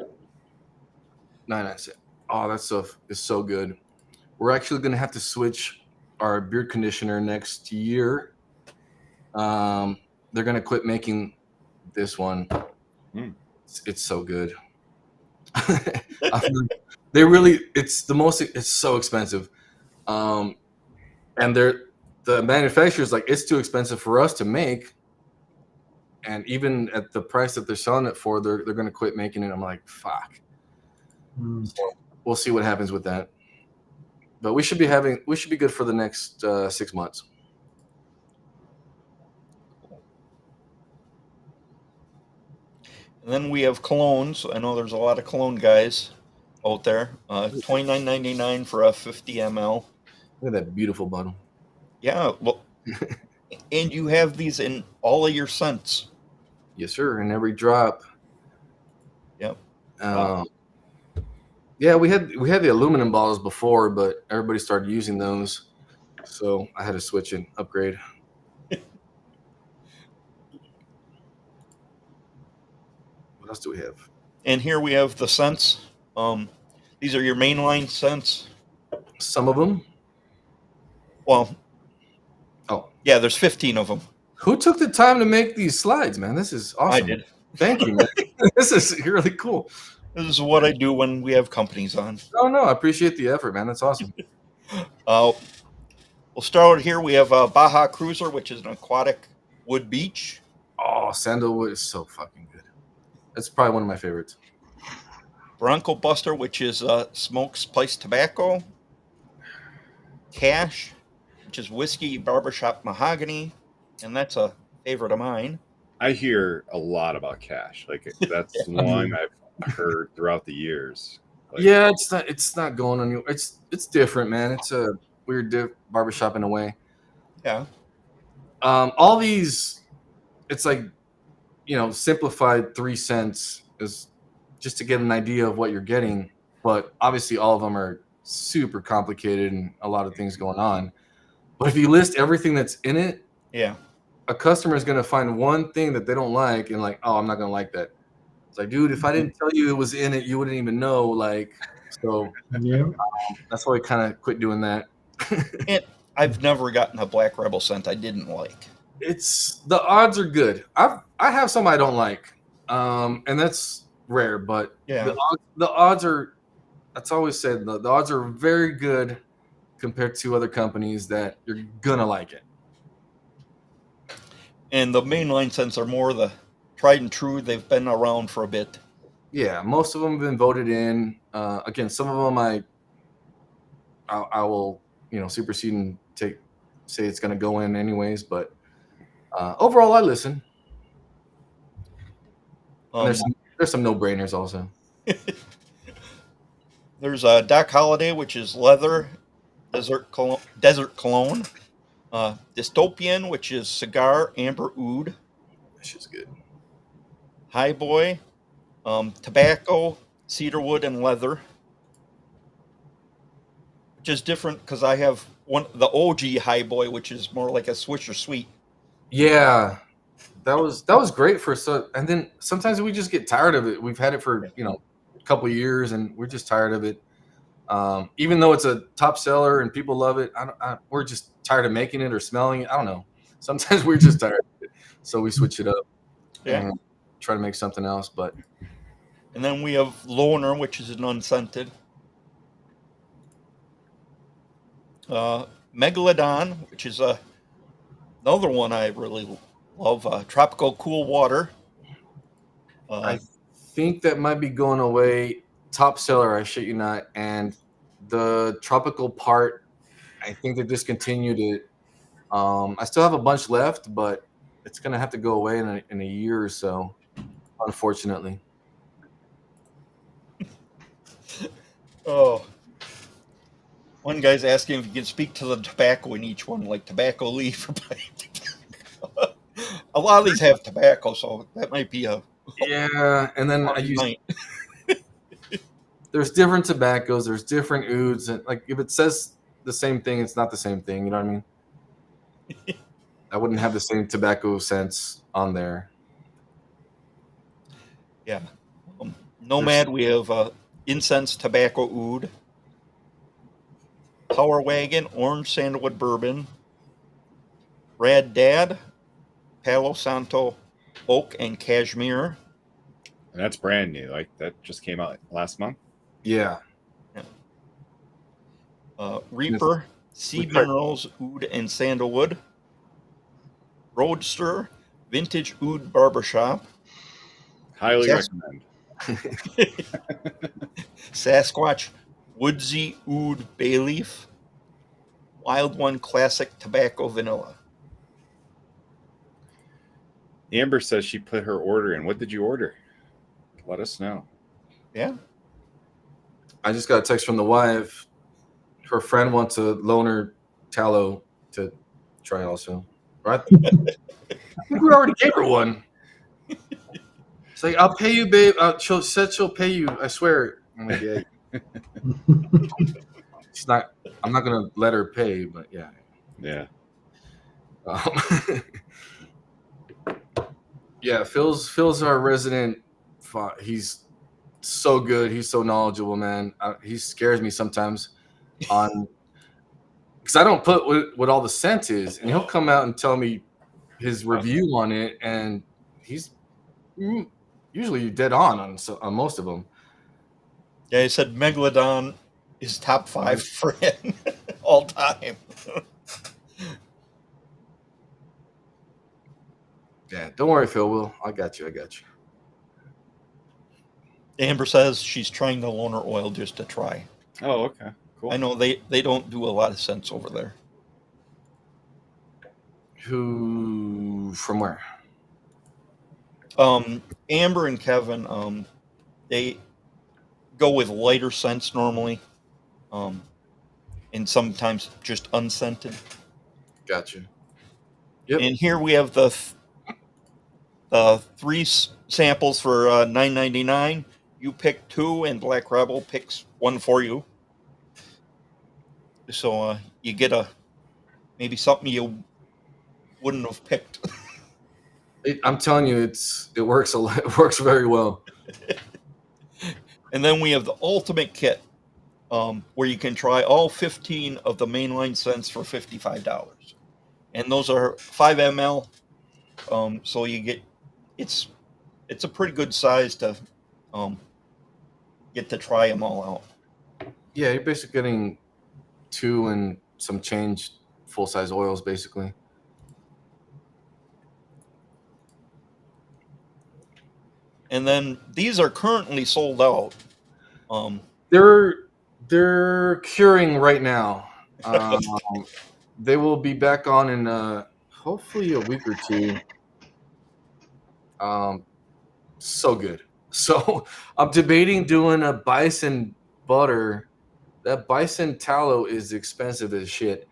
99 cents. Oh, that stuff is so good. We're actually going to have to switch our beard conditioner next year. They're going to quit making this one. It's so good. It's so expensive. And the manufacturer's like, it's too expensive for us to make. And even at the price that they're selling it for, they're going to quit making it. I'm like, fuck. So we'll see what happens with that. But we should be good for the next 6 months. And then we have colognes. I know there's a lot of cologne guys out there. $29.99 for a 50 ml. Look at that beautiful bottle. Yeah, well, and you have these in all of your scents. Yes, sir. In every drop. Yep. Yeah, we had the aluminum bottles before, but everybody started using those, so I had to switch and upgrade. What else do we have? And here we have the scents. These are your mainline scents. Some of them. Well, yeah, there's 15 of them. Who took the time to make these slides, man? This is awesome. I did. Thank you, man. This is really cool. This is what I do when we have companies on. No, I appreciate the effort, man. That's awesome. We'll start here. We have Baja Cruiser, which is an aquatic wood beach. Oh, sandalwood is so fucking good. That's probably one of my favorites. Bronco Buster, which is smoked spiced tobacco. Cash, which is whiskey barbershop mahogany, and that's a favorite of mine. I hear a lot about Cash. Like that's one I've heard throughout the years. Like, Yeah, it's not going on you. It's different, man. It's a weird barbershop in a way. Yeah. All these, it's like, simplified 3 cents is just to get an idea of what you're getting. But obviously, all of them are super complicated and a lot of things going on. But if you list everything that's in it, Yeah. a customer is going to find one thing that they don't like and like, oh, I'm not going to like that. It's like, dude, if I didn't tell you it was in it, you wouldn't even know. Like, so Yeah. that's why I kind of quit doing that. And I've never gotten a Black Rebel scent I didn't like. It's the odds are good. I have some I don't like, and that's rare. But Yeah. the odds are. That's always said. The odds are very good compared to other companies that you're gonna like it. And the mainline scents are more the tried and true. They've been around for a bit. Yeah, most of them have been voted in. Again, some of them I will supersede and say it's gonna go in anyways. But overall, I listen. And there's some no brainers also. There's a Doc Holiday, which is leather, desert cologne. Dystopian, which is cigar, amber oud. That shit's good. High Boy, tobacco, cedarwood, and leather. Which is different because I have the OG High Boy, which is more like a Swisher Sweet. Yeah, that was great and then sometimes we just get tired of it. We've had it for a couple of years and we're just tired of it. Even though it's a top seller and people love it, we're just tired of making it or smelling it. I don't know. Sometimes we're just tired of it, so we switch it up and try to make something else. And then we have Loner, which is an unscented. Megalodon, which is another one I really love. Tropical Cool Water. I think that might be going away. Top seller, I shit you not. And the tropical part, I think they discontinued it. I still have a bunch left, but it's gonna have to go away in a year or so, unfortunately. Oh. One guy's asking if you can speak to the tobacco in each one, like tobacco leaf or pipe. A lot of these have tobacco, so that might be a and then there's different tobaccos, there's different ouds, and like if it says the same thing, it's not the same thing. You know what I mean? I wouldn't have the same tobacco scents on there. Yeah. Nomad, we have incense tobacco oud. Power Wagon, orange sandalwood bourbon. Rad Dad, Palo Santo oak and cashmere. And that's brand new. Like that just came out last month. Yeah. Reaper, Sea Minerals, Oud and Sandalwood. Roadster, Vintage Oud Barbershop. Highly recommend. Sasquatch, Woodsy Oud Bay Leaf. Wild One Classic Tobacco Vanilla. Amber says she put her order in. What did you order? Let us know. Yeah. I just got a text from the wife. Her friend wants a loner tallow to try also. Right? I think we already gave her one. It's like, I'll pay you, babe. She said she'll pay you. I swear. I'm like, yeah. I'm not gonna let her pay, but yeah. Yeah. Yeah, Phil's our resident. He's so good. He's so knowledgeable, man. He scares me sometimes on because I don't put what all the scent is, and he'll come out and tell me his review on it, and he's usually dead on most of them. Yeah, he said Megalodon is top 5 for him all time. Yeah, don't worry, Phil. I got you. Amber says she's trying the loner oil just to try. Oh, okay. Cool. I know they don't do a lot of scents over there. Who from where? Amber and Kevin, they go with lighter scents normally, and sometimes just unscented. Gotcha. Yep. And here we have the 3 samples for $9.99. You pick 2, and Black Rebel picks 1 for you. So you get maybe something you wouldn't have picked. I'm telling you, it works a lot. It works very well. And then we have the ultimate kit, where you can try all 15 of the mainline scents for $55. And those are 5 ml. So you get it's a pretty good size to get to try them all out. Yeah, you're basically getting 2 and some change full size oils, basically. And then these are currently sold out. They're curing right now. They will be back on in hopefully a week or 2. So good. So I'm debating doing a bison butter. That bison tallow is expensive as shit.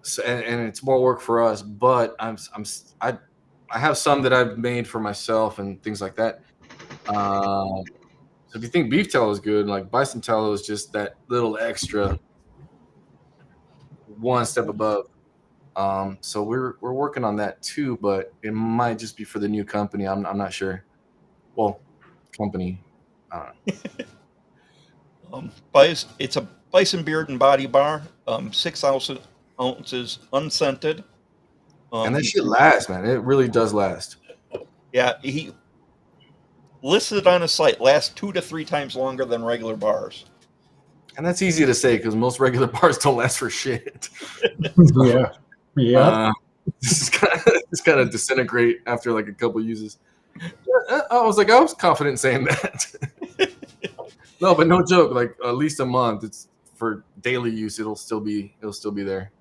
So, and it's more work for us, but I have some that I've made for myself and things like that. So if you think beef tallow is good, like bison tallow is just that little extra, one step above. So we're working on that too, but it might just be for the new company. I'm not sure. Well, company. It's a bison beard and body bar, 6 ounces unscented. And that shit lasts, man. It really does last. Yeah, he listed on his site lasts 2 to 3 times longer than regular bars. And that's easy to say because most regular bars don't last for shit. Yeah. It's kind of disintegrate after like a couple uses. I was confident saying that. No, but no joke. Like at least a month. It's for daily use. It'll still be there.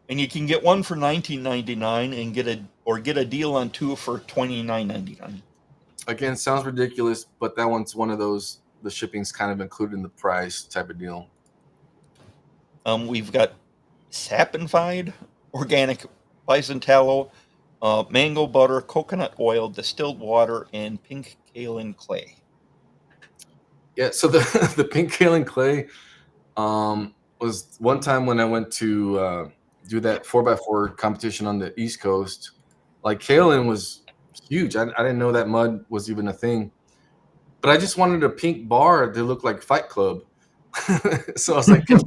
And you can get one for $19.99 and get a deal on 2 for $29.99. Again, sounds ridiculous, but that one's one of those. The shipping's kind of included in the price type of deal. We've got saponified organic bison tallow, mango butter, coconut oil, distilled water, and pink kaolin clay. Yeah, so the pink kaolin clay was one time when I went to do that 4x4 competition on the East Coast. Like kaolin was huge. I didn't know that mud was even a thing. But I just wanted a pink bar that looked like Fight Club. So I was like, that's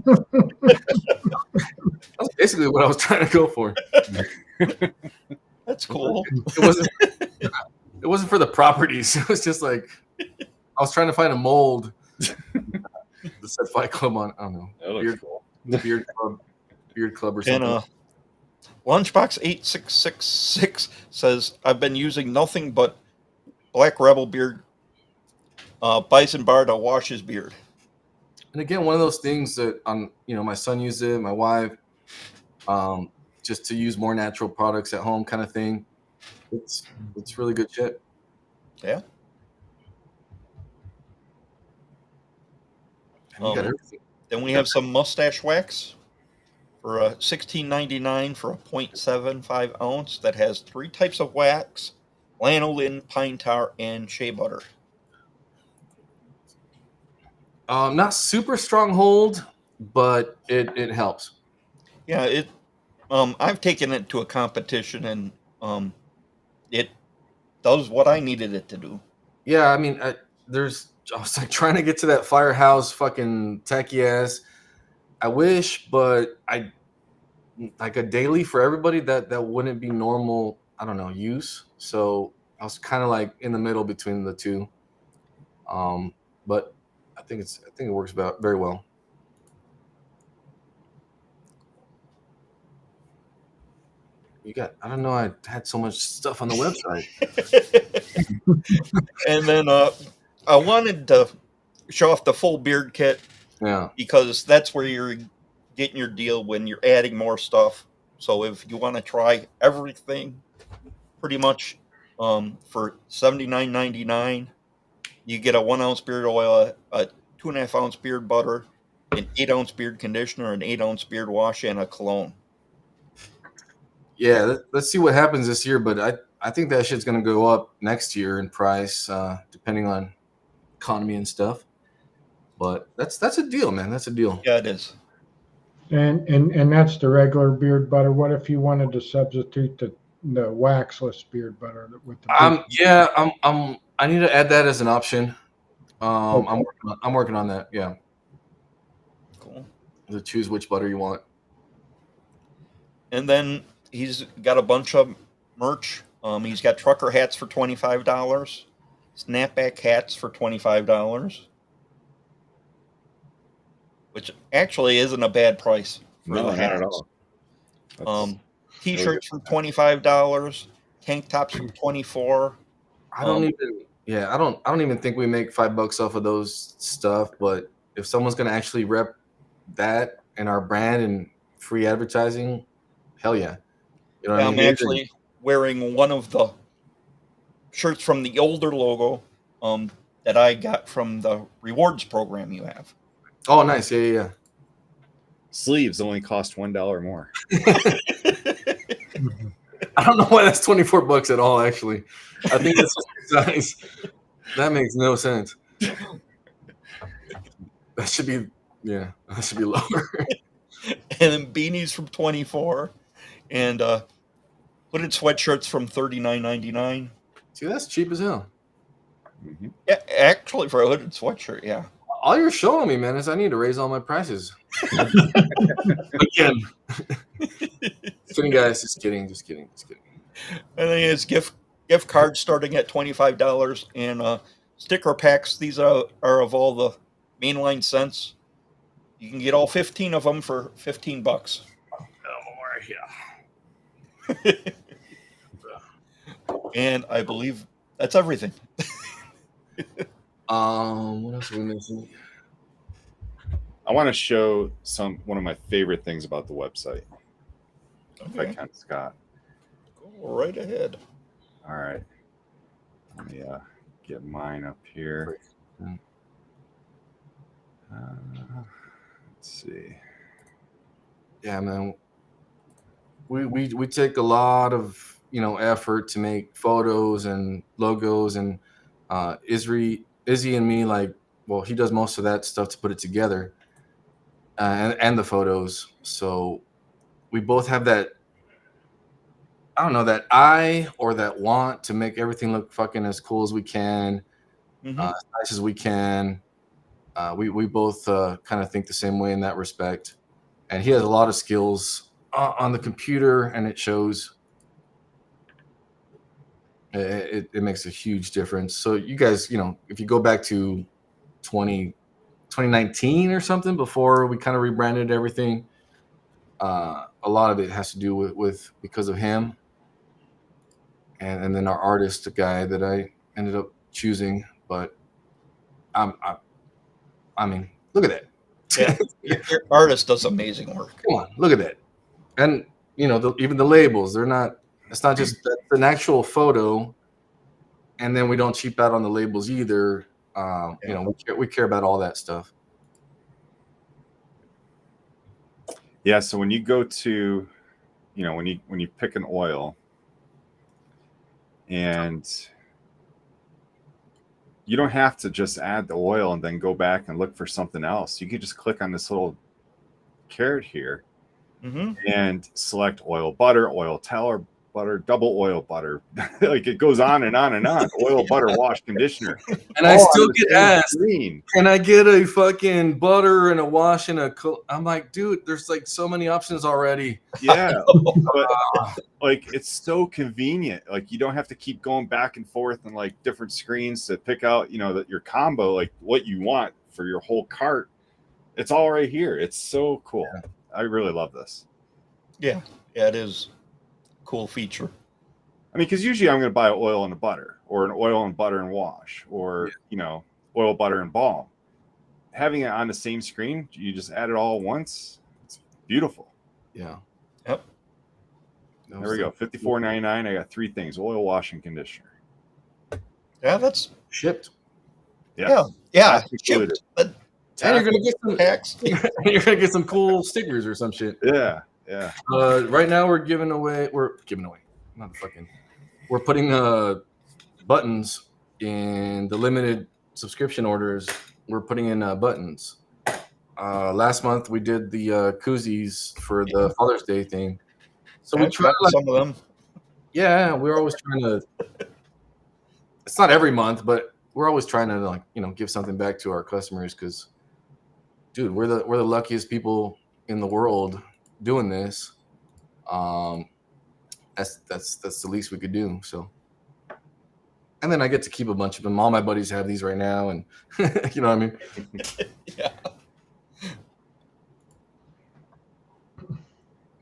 basically what I was trying to go for. That's cool. It wasn't for the properties. It was just like I was trying to find a mold that said Fight Club on. I don't know. That looks cool. Beard Club or something. And Lunchbox 8666 says, I've been using nothing but Black Rebel beard bison bar to wash his beard. And again, one of those things that my son used it, my wife, just to use more natural products at home, kind of thing. It's really good shit. Yeah. Then we have some mustache wax for $16.99 for a 0.75 ounce that has 3 types of wax: lanolin, pine tar, and shea butter. Not super strong hold, but it helps. Yeah, I've taken it to a competition and it does what I needed it to do. Yeah, I mean, I was like trying to get to that firehouse fucking tacky ass. I wish, but I like a daily for everybody that wouldn't be normal. I don't know, use. So I was kind of like in the middle between the two. But I think it works very well. I don't know, I had so much stuff on the website. And then I wanted to show off the full beard kit. Yeah. Because that's where you're getting your deal when you're adding more stuff. So if you want to try everything pretty much for $79.99, You get a 1 ounce beard oil, a 2.5 ounce beard butter, an 8 ounce beard conditioner, an 8 ounce beard wash, and a cologne. Yeah, let's see what happens this year, but I think that shit's gonna go up next year in price, depending on economy and stuff. But that's a deal, man. That's a deal. Yeah, it is. And that's the regular beard butter. What if you wanted to substitute the waxless beard butter with the I need to add that as an option. Okay. I'm working on that. Yeah. Cool. To choose which butter you want. And then he's got a bunch of merch. He's got trucker hats for $25, snapback hats for $25, which actually isn't a bad price. No, not at all. T-shirts for $25, tank tops for $24. I don't even think we make $5 off of those stuff. But if someone's gonna actually rep that in our brand and free advertising, hell yeah. You know what I mean? I'm actually wearing one of the shirts from the older logo that I got from the rewards program you have. Oh, nice. Yeah. Sleeves only cost $1 more. I don't know why that's $24 at all. Actually, I think that's size. That makes no sense. That should be lower. And then beanies from $24, and hooded sweatshirts from $39.99. See, that's cheap as hell. Mm-hmm. Yeah, actually, for a hooded sweatshirt, yeah. All you're showing me, man, is I need to raise all my prices. Again. Kidding, guys. Just kidding. And then it's gift cards starting at $25, and sticker packs. These are of all the mainline scents. You can get all 15 of them for $15. And I believe that's everything. What else are we missing? I want to show one of my favorite things about the website. If I can, Scott. Go right ahead. All right. Let me get mine up here. Let's see. Yeah, man. We take a lot of effort to make photos and logos, and Izzy and me, like, well, he does most of that stuff to put it together, and the photos. So we both have that, I don't know, that eye or that want to make everything look fucking as cool as we can, as nice as we can. We both kind of think the same way in that respect. And he has a lot of skills on the computer, and it shows. It makes a huge difference. So you guys, if you go back to 2019 or something, before we kind of rebranded everything, a lot of it has to do with because of him, and then our artist, the guy that I ended up choosing. But I mean, look at that. Yeah, your artist does amazing work. Come on, look at that. And even the labels, it's not just that's an actual photo, and then we don't cheap out on the labels either. We care about all that stuff. Yeah, so when you go to, when you pick an oil, and you don't have to just add the oil and then go back and look for something else. You could just click on this little caret here and select oil butter, oil tallow butter, double oil butter. Like it goes on and on and on. Oil, butter, wash, conditioner. And I still get asked, can I get a fucking butter and a wash and I'm like, dude, there's like so many options already. Yeah. But like it's so convenient. Like you don't have to keep going back and forth on like different screens to pick out, that your combo, like what you want for your whole cart. It's all right here. It's so cool. Yeah. I really love this. Yeah, it is. Cool feature. I mean, because usually I'm going to buy oil and a butter, or an oil and butter and wash, or oil, butter, and balm. Having it on the same screen, you just add it all once. It's beautiful. Yeah. Yep. There we go. $54.99. I got 3 things: oil, wash, and conditioner. Yeah, that's shipped. Yeah. Tax included. Shipped, And you're gonna get some tax. you're gonna get some cool stickers or some shit. Yeah. Right now we're giving away. Not fucking. We're putting buttons in the limited subscription orders. We're putting in buttons. Last month we did the koozies for the Father's Day thing. So we I've try gotten some of them. Yeah, we're always trying to. It's not every month, but we're always trying to give something back to our customers because, dude, we're the luckiest people in the world doing this. That's the least we could do. So, and then I get to keep a bunch of them. All my buddies have these right now, and you know what I mean. Yeah.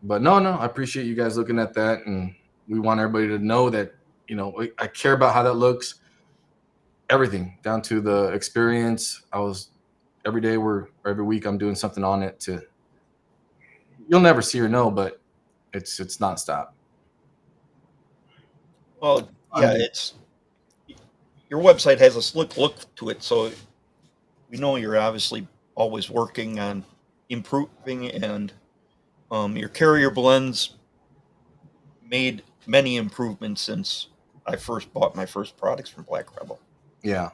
But no, I appreciate you guys looking at that, and we want everybody to know that I care about how that looks. Everything down to the experience. Every day or every week I'm doing something on it to. You'll never see or know, but it's nonstop. Well, yeah, it's your website has a slick look to it, so we know you're obviously always working on improving, and your carrier blends made many improvements since I first bought my first products from Black Rebel. Yeah.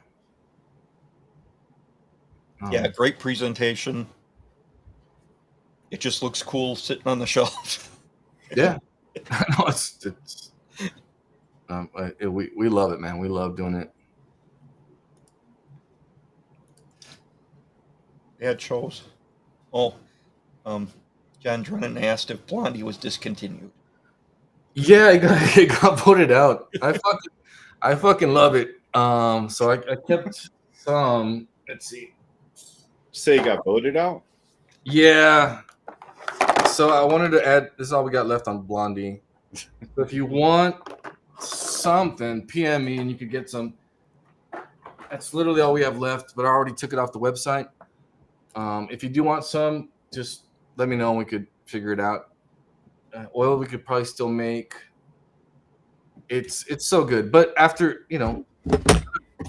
Yeah, great presentation. It just looks cool sitting on the shelf. Yeah. No, we love it, man. We love doing it. Yeah, it shows. Oh, John Drennan asked if Blondie was discontinued. Yeah, it got voted out. I fucking love it. So I kept some. Let's see. Say it got voted out? Yeah. So I wanted to add. This is all we got left on Blondie. If you want something, PM me and you could get some. That's literally all we have left. But I already took it off the website. If you do want some, just let me know and we could figure it out. Oil we could probably still make. It's so good, but after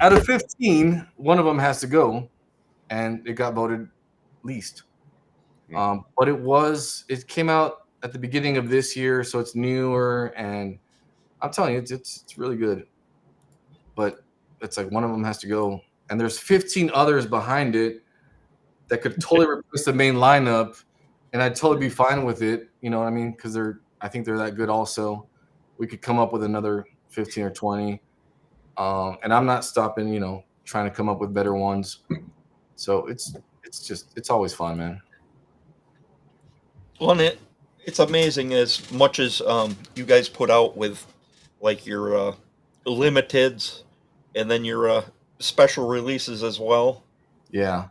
out of 15, one of them has to go, and it got voted least. But it came out at the beginning of this year, so it's newer, and I'm telling you, it's really good. But it's like one of them has to go, and there's 15 others behind it that could totally replace the main lineup, and I'd totally be fine with it. You know what I mean? Because I think they're that good. Also, we could come up with another 15 or 20, and I'm not stopping. Trying to come up with better ones. So it's always fun, man. Well, and it's amazing as much as you guys put out with like your limiteds and then your special releases as well. Yeah.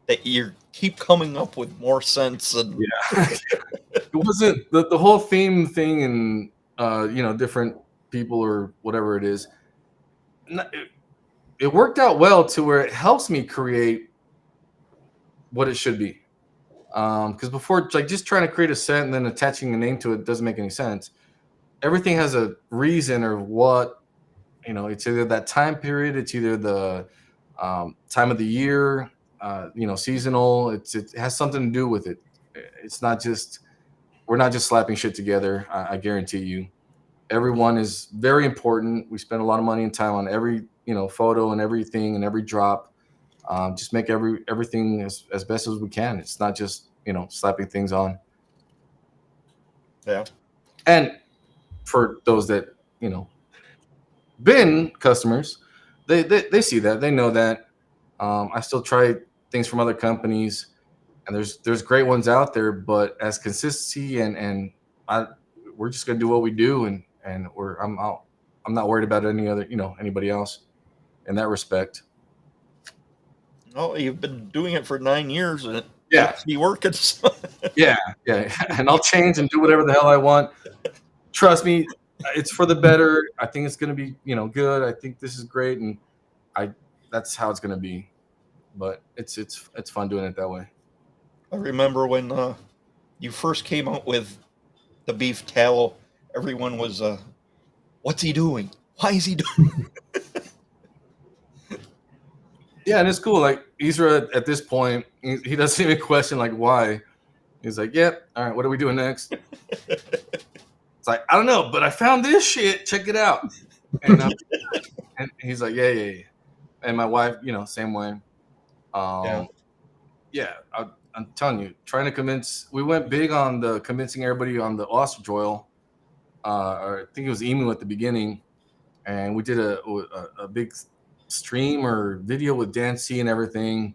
That you keep coming up with more sense and It wasn't the whole theme thing and different people or whatever it is. It worked out well to where it helps me create what it should be. Because before, like just trying to create a set and then attaching a name to it doesn't make any sense. Everything has a reason or what, it's either that time period, it's either the time of the year, seasonal. It has something to do with it. It's not just, we're not just slapping shit together. I guarantee you. Everyone is very important. We spend a lot of money and time on every, photo and everything and every drop. Just make everything as best as we can. It's not just, slapping things on. Yeah. And for those that, been customers, they see that, they know that. I still try things from other companies, and there's great ones out there, but as consistency and we're just gonna do what we do, and I'm not worried about anybody else in that respect. Oh, you've been doing it for 9 years, and it Yeah. be working. Yeah, and I'll change and do whatever the hell I want. Trust me, it's for the better. I think it's gonna be good. I think this is great, and that's how it's gonna be. But it's fun doing it that way. I remember when you first came out with the beef tallow, everyone was, what's he doing? Why is he doing? Yeah, and it's cool. Like Isra at this point, he doesn't even question like why. He's like, "Yep, all right, what are we doing next?" It's like, I don't know, but I found this shit. Check it out. And he's like, yeah. And my wife, same way. Yeah, I'm telling you, trying to convince. We went big on the convincing everybody on the ostrich oil. Or I think it was emu at the beginning, and we did a big stream or video with Dan C and everything.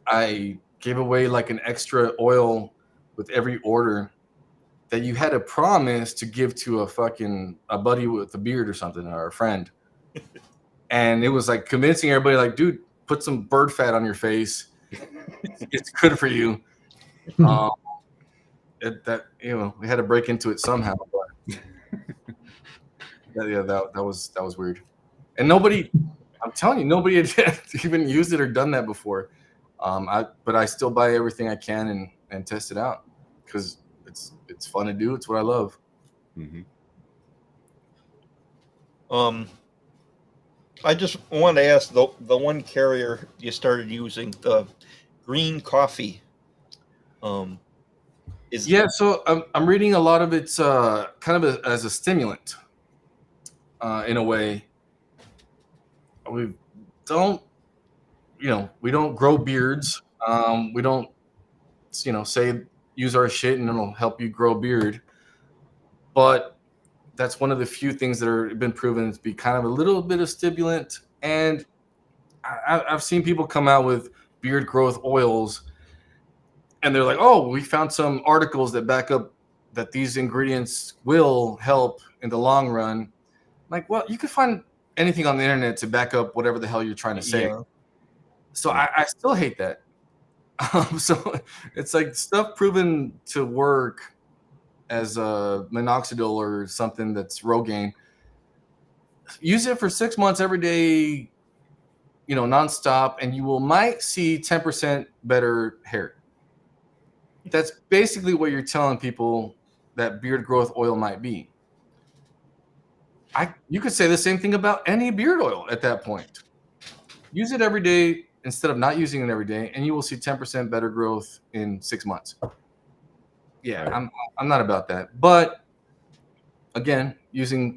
I gave away like an extra oil with every order that you had to promise to give to a buddy with a beard or something, or a friend. And it was like convincing everybody, like, dude, put some bird fat on your face. It's good for you. We had to break into it somehow. But that was weird. And nobody, I'm telling you, nobody had even used it or done that before. But I still buy everything I can and test it out because it's fun to do. It's what I love. Mm-hmm. I just want to ask the one carrier you started using, the green coffee. So I'm reading a lot of it's kind of as a stimulant, in a way. We don't grow beards. We don't say use our shit and it'll help you grow a beard. But that's one of the few things that are been proven to be kind of a little bit of stimulant. And I've seen people come out with beard growth oils, and they're like, "Oh, we found some articles that back up that these ingredients will help in the long run." Like, well, you could find anything on the internet to back up whatever the hell you're trying to say. Yeah. So I still hate that. So it's like stuff proven to work as a minoxidil or something that's Rogaine. Use it for 6 months every day, nonstop, and you might see 10% better hair. That's basically what you're telling people that beard growth oil might be. You could say the same thing about any beard oil at that point. Use it every day instead of not using it every day, and you will see 10% better growth in 6 months. Yeah, right. I'm not about that. But again,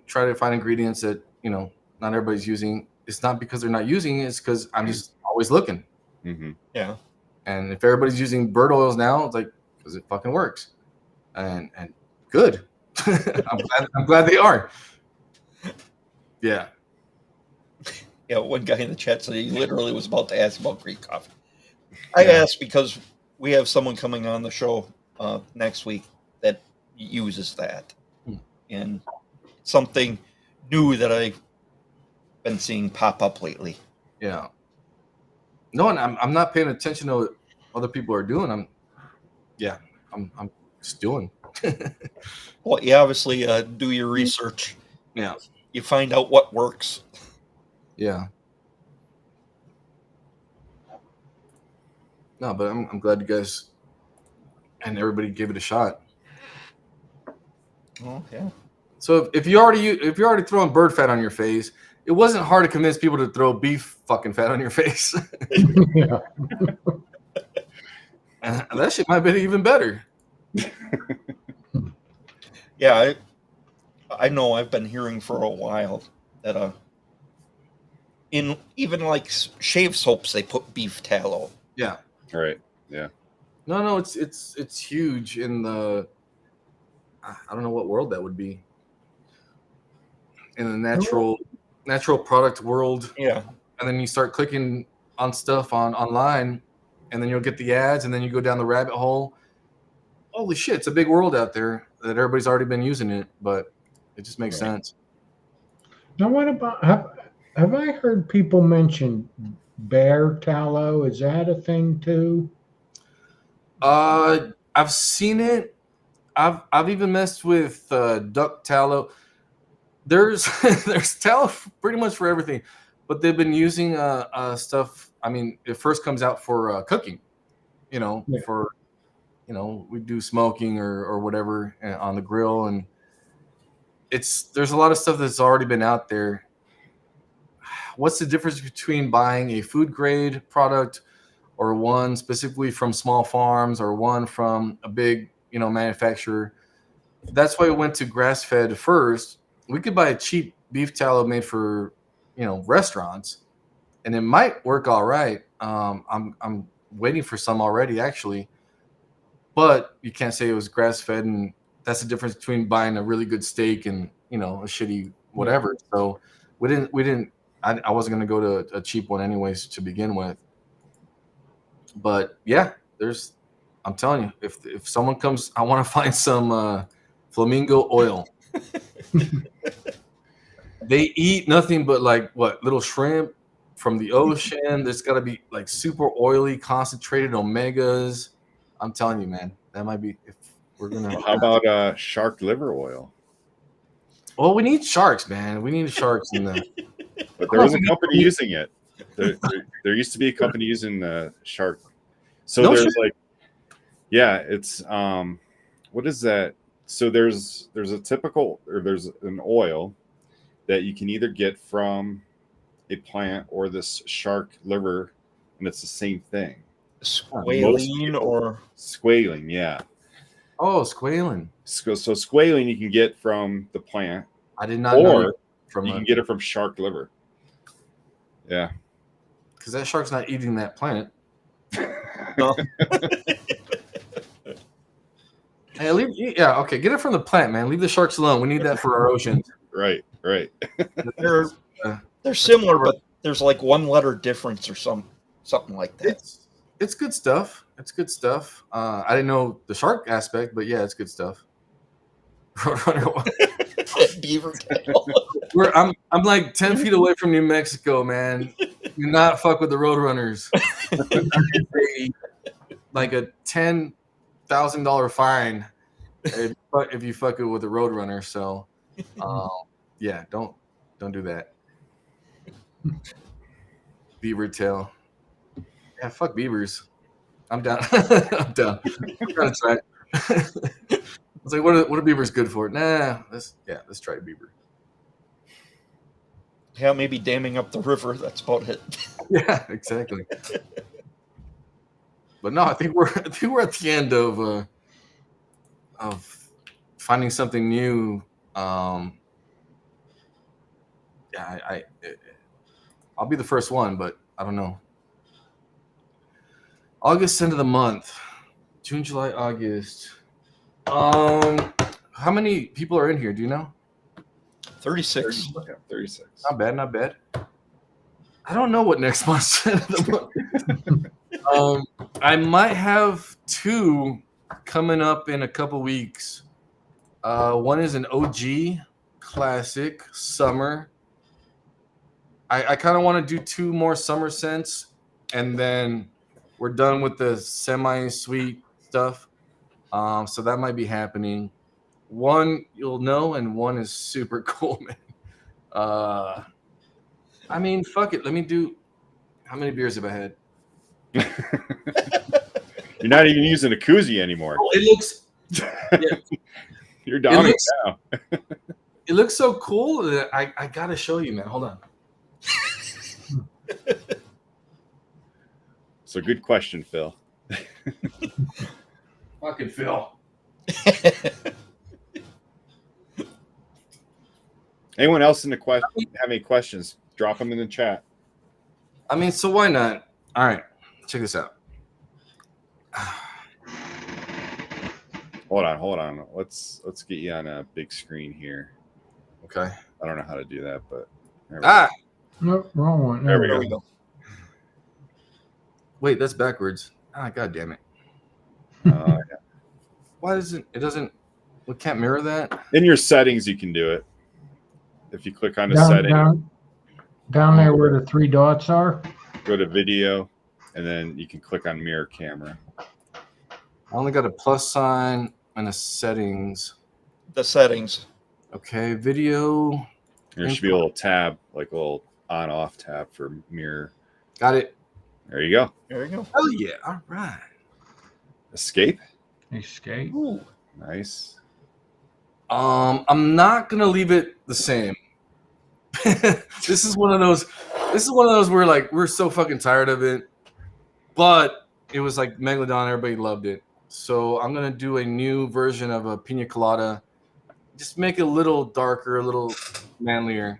try to find ingredients that, not everybody's using. It's not because they're not using it, it's because I'm just always looking. Mm-hmm. Yeah. And if everybody's using bird oils now, it's like, because it fucking works. And good. I'm glad they are. Yeah. Yeah, one guy in the chat said he literally was about to ask about green coffee. I asked because we have someone coming on the show next week that uses that. And something new that I've been seeing pop up lately. Yeah. No, and I'm not paying attention to what other people are doing. I'm just doing. Well, you obviously do your research. Yeah. You find out what works. Yeah. No, but I'm glad you guys and everybody gave it a shot. Oh, yeah. So if you're already throwing bird fat on your face, it wasn't hard to convince people to throw beef fucking fat on your face. Yeah. That shit might be even better. Yeah, I know. I've been hearing for a while that in even like shave soaps they put beef tallow. Yeah. Right. Yeah. No, it's huge in the. I don't know what world that would be. In the natural product world. Yeah. And then you start clicking on stuff online, and then you'll get the ads, and then you go down the rabbit hole. Holy shit, it's a big world out there that everybody's already been using it, but it just makes sense. Now, what about have I heard people mention bear tallow? Is that a thing too? I've seen it. I've even messed with duck tallow. There's tallow pretty much for everything, but they've been using stuff. I mean, it first comes out for cooking, for we do smoking or whatever on the grill, and there's a lot of stuff that's already been out there. what's the difference between buying a food grade product or one specifically from small farms or one from a big, manufacturer? That's why we went to grass fed first. We could buy a cheap beef tallow made for, restaurants, and it might work all right. I'm waiting for some already, actually, but you can't say it was grass fed, and that's the difference between buying a really good steak and a shitty whatever. So we didn't. I wasn't gonna go to a cheap one anyways to begin with. But yeah, I'm telling you, if someone comes, I want to find some flamingo oil. They eat nothing but little shrimp from the ocean. There's got to be like super oily, concentrated omegas. I'm telling you, man, that might be if we're gonna. How about shark liver oil? Well, we need sharks, man. We need sharks in the. But there was a company using it. There used to be a company using the shark. So No there's shit. it's what is that? So there's there's an oil that you can either get from a plant or this shark liver, and it's the same thing. Squalene or Squalene, yeah. Oh, squalene. So squalene you can get from the plant, I did not know or from you can get it from shark liver. Yeah, because that shark's not eating that plant. no. Hey, okay. Get it from the plant, man. Leave the sharks alone. We need that for our oceans. right. They're similar, but there's like one letter difference or something like that. It's good stuff. It's good stuff. I didn't know the shark aspect, but yeah, it's good stuff. Beaver tail. I'm like 10 feet away from New Mexico, man. Do not fuck with the Roadrunners. Like a $10,000 fine if you fuck it with a Roadrunner. So, yeah, don't do that. Beaver tail. Yeah, fuck beavers. I'm down. I'm down. I'm trying to try. I was like, what are beavers good for? Nah, let's try beaver. Yeah, maybe damming up the river. That's about it. Yeah, exactly. But no, I think we're at the end of finding something new. Yeah, I'll be the first one, but I don't know. August, end of the month. June, July, August. How many people are in here? Do you know? 36. Yeah, 36. Not bad. I don't know what next month's end of the month. I might have 2 coming up in a couple weeks. One is an OG classic summer. I kind of want to do 2 more summer scents, and then we're done with the semi-sweet stuff. So that might be happening. One you'll know, and one is super cool, man. I mean, fuck it. Let me do. How many beers have I had? You're not even using a koozie anymore. It looks. Yeah. You're down now. It looks so cool that I gotta show you, man. Hold on. So good question, Phil. Fucking Phil. Anyone else in the question have any questions? Drop them in the chat. I mean, so why not? All right, check this out. Hold on. Let's get you on a big screen here. Okay. I don't know how to do that, but Nope, wrong one. There we go. Wait, that's backwards. God damn it. Why doesn't it doesn't? We can't mirror that. In your settings, you can do it. If you click on the setting, down there where the 3 dots are. Go to video, and then you can click on mirror camera. I only got a plus sign and a settings. The settings. Okay, video. There should be a little tab, like a little on-off tab for mirror. Got it. There you go. There you go. Oh yeah! All right. Escape. Ooh. Nice. I'm not gonna leave it the same This is one of those. This is one of those where like we're so fucking tired of it, but it was like Megalodon. Everybody loved it, so I'm gonna do a new version of a pina colada. Just make it a little darker, a little manlier.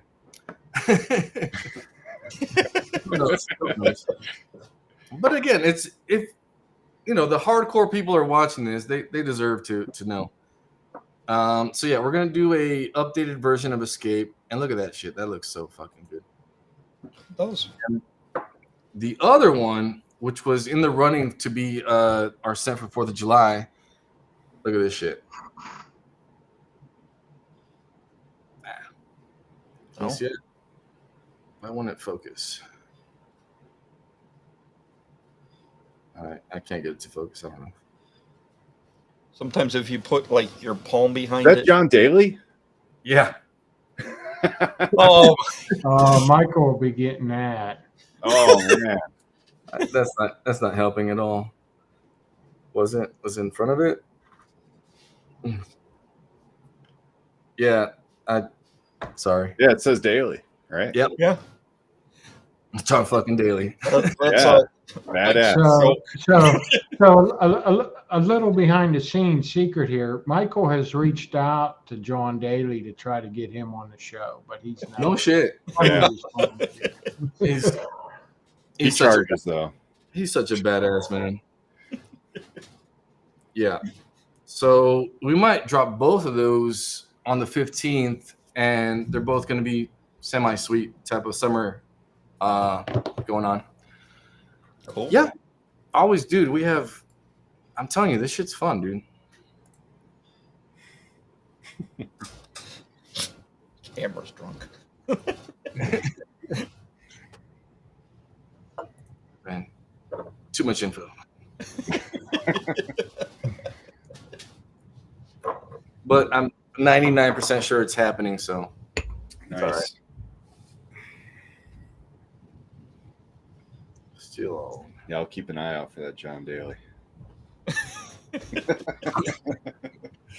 But again, it's if the hardcore people are watching this, they deserve to know. So yeah, we're gonna do a updated version of Escape, and look at that shit. That looks so fucking good. Those. The other one, which was in the running to be our scent for 4th of July, look at this shit. Can you see it? I want it focus. All right, I can't get it to focus. I don't know. Sometimes if you put like your palm behind That's it. John Daly? Yeah. Oh, Michael will be getting that. Oh man. That's not helping at all. Was it in front of it? Yeah. Sorry. Yeah, it says Daly, right? Yep. yeah. John fucking Daly. That's Yeah. Badass. So a little behind the scenes secret here. Michael has reached out to John Daly to try to get him on the show, but he's not. No shit. Yeah. He's He such a, charges though. he's such a badass man. Yeah. So we might drop both of those on the 15th, and they're both going to be semi-sweet type of summer going on. Cool. Yeah. Always, dude. I'm telling you, this shit's fun, dude. Camera's drunk. Man, too much info. But I'm 99% sure it's happening, so Nice. all right. Still, Yeah, I'll keep an eye out for that John Daly.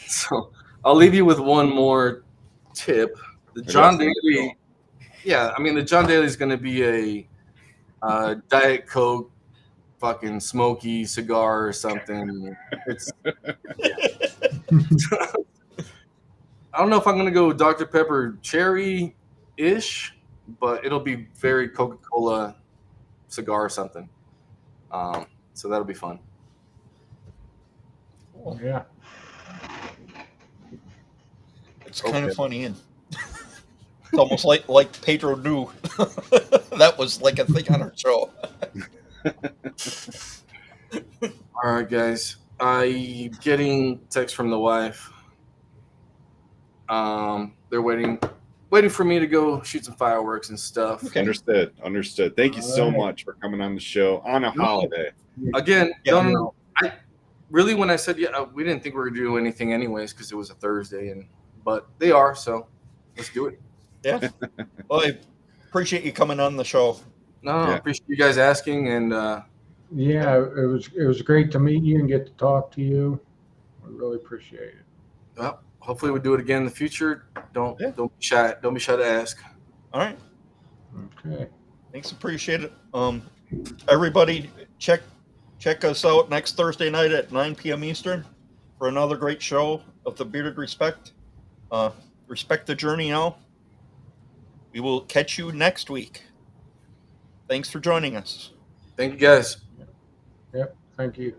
so I'll leave you with one more tip. The John Daly, yeah, I mean the John Daly is going to be a Diet Coke, fucking smoky cigar or something. It's. I don't know if I'm going to go Dr. Pepper cherry-ish, but it'll be very Coca-Cola cigar or something. So that'll be fun. Cool. Yeah. It's kind of funny, and it's almost like Pedro knew that was like a thing on our show. All right, guys. I'm getting text from the wife. They're waiting for me to go shoot some fireworks and stuff. Okay. Understood. Thank you so much for coming on the show on a holiday. Again, Yeah. no. I really, when I said we didn't think we were gonna do anything anyways because it was a Thursday, but they are, so let's do it. Yeah. Well, I appreciate you coming on the show. No, Yeah. I appreciate you guys asking, and Yeah, it was great to meet you and get to talk to you. I really appreciate it. well, hopefully we do it again in the future. Don't be shy. Don't be shy to ask. All right. Okay. Thanks. Appreciate it. Everybody, check us out next Thursday night at 9 p.m. Eastern for another great show of The Bearded Respect. Respect the journey now. We will catch you next week. Thanks for joining us. Thank you, guys. Yep. Thank you.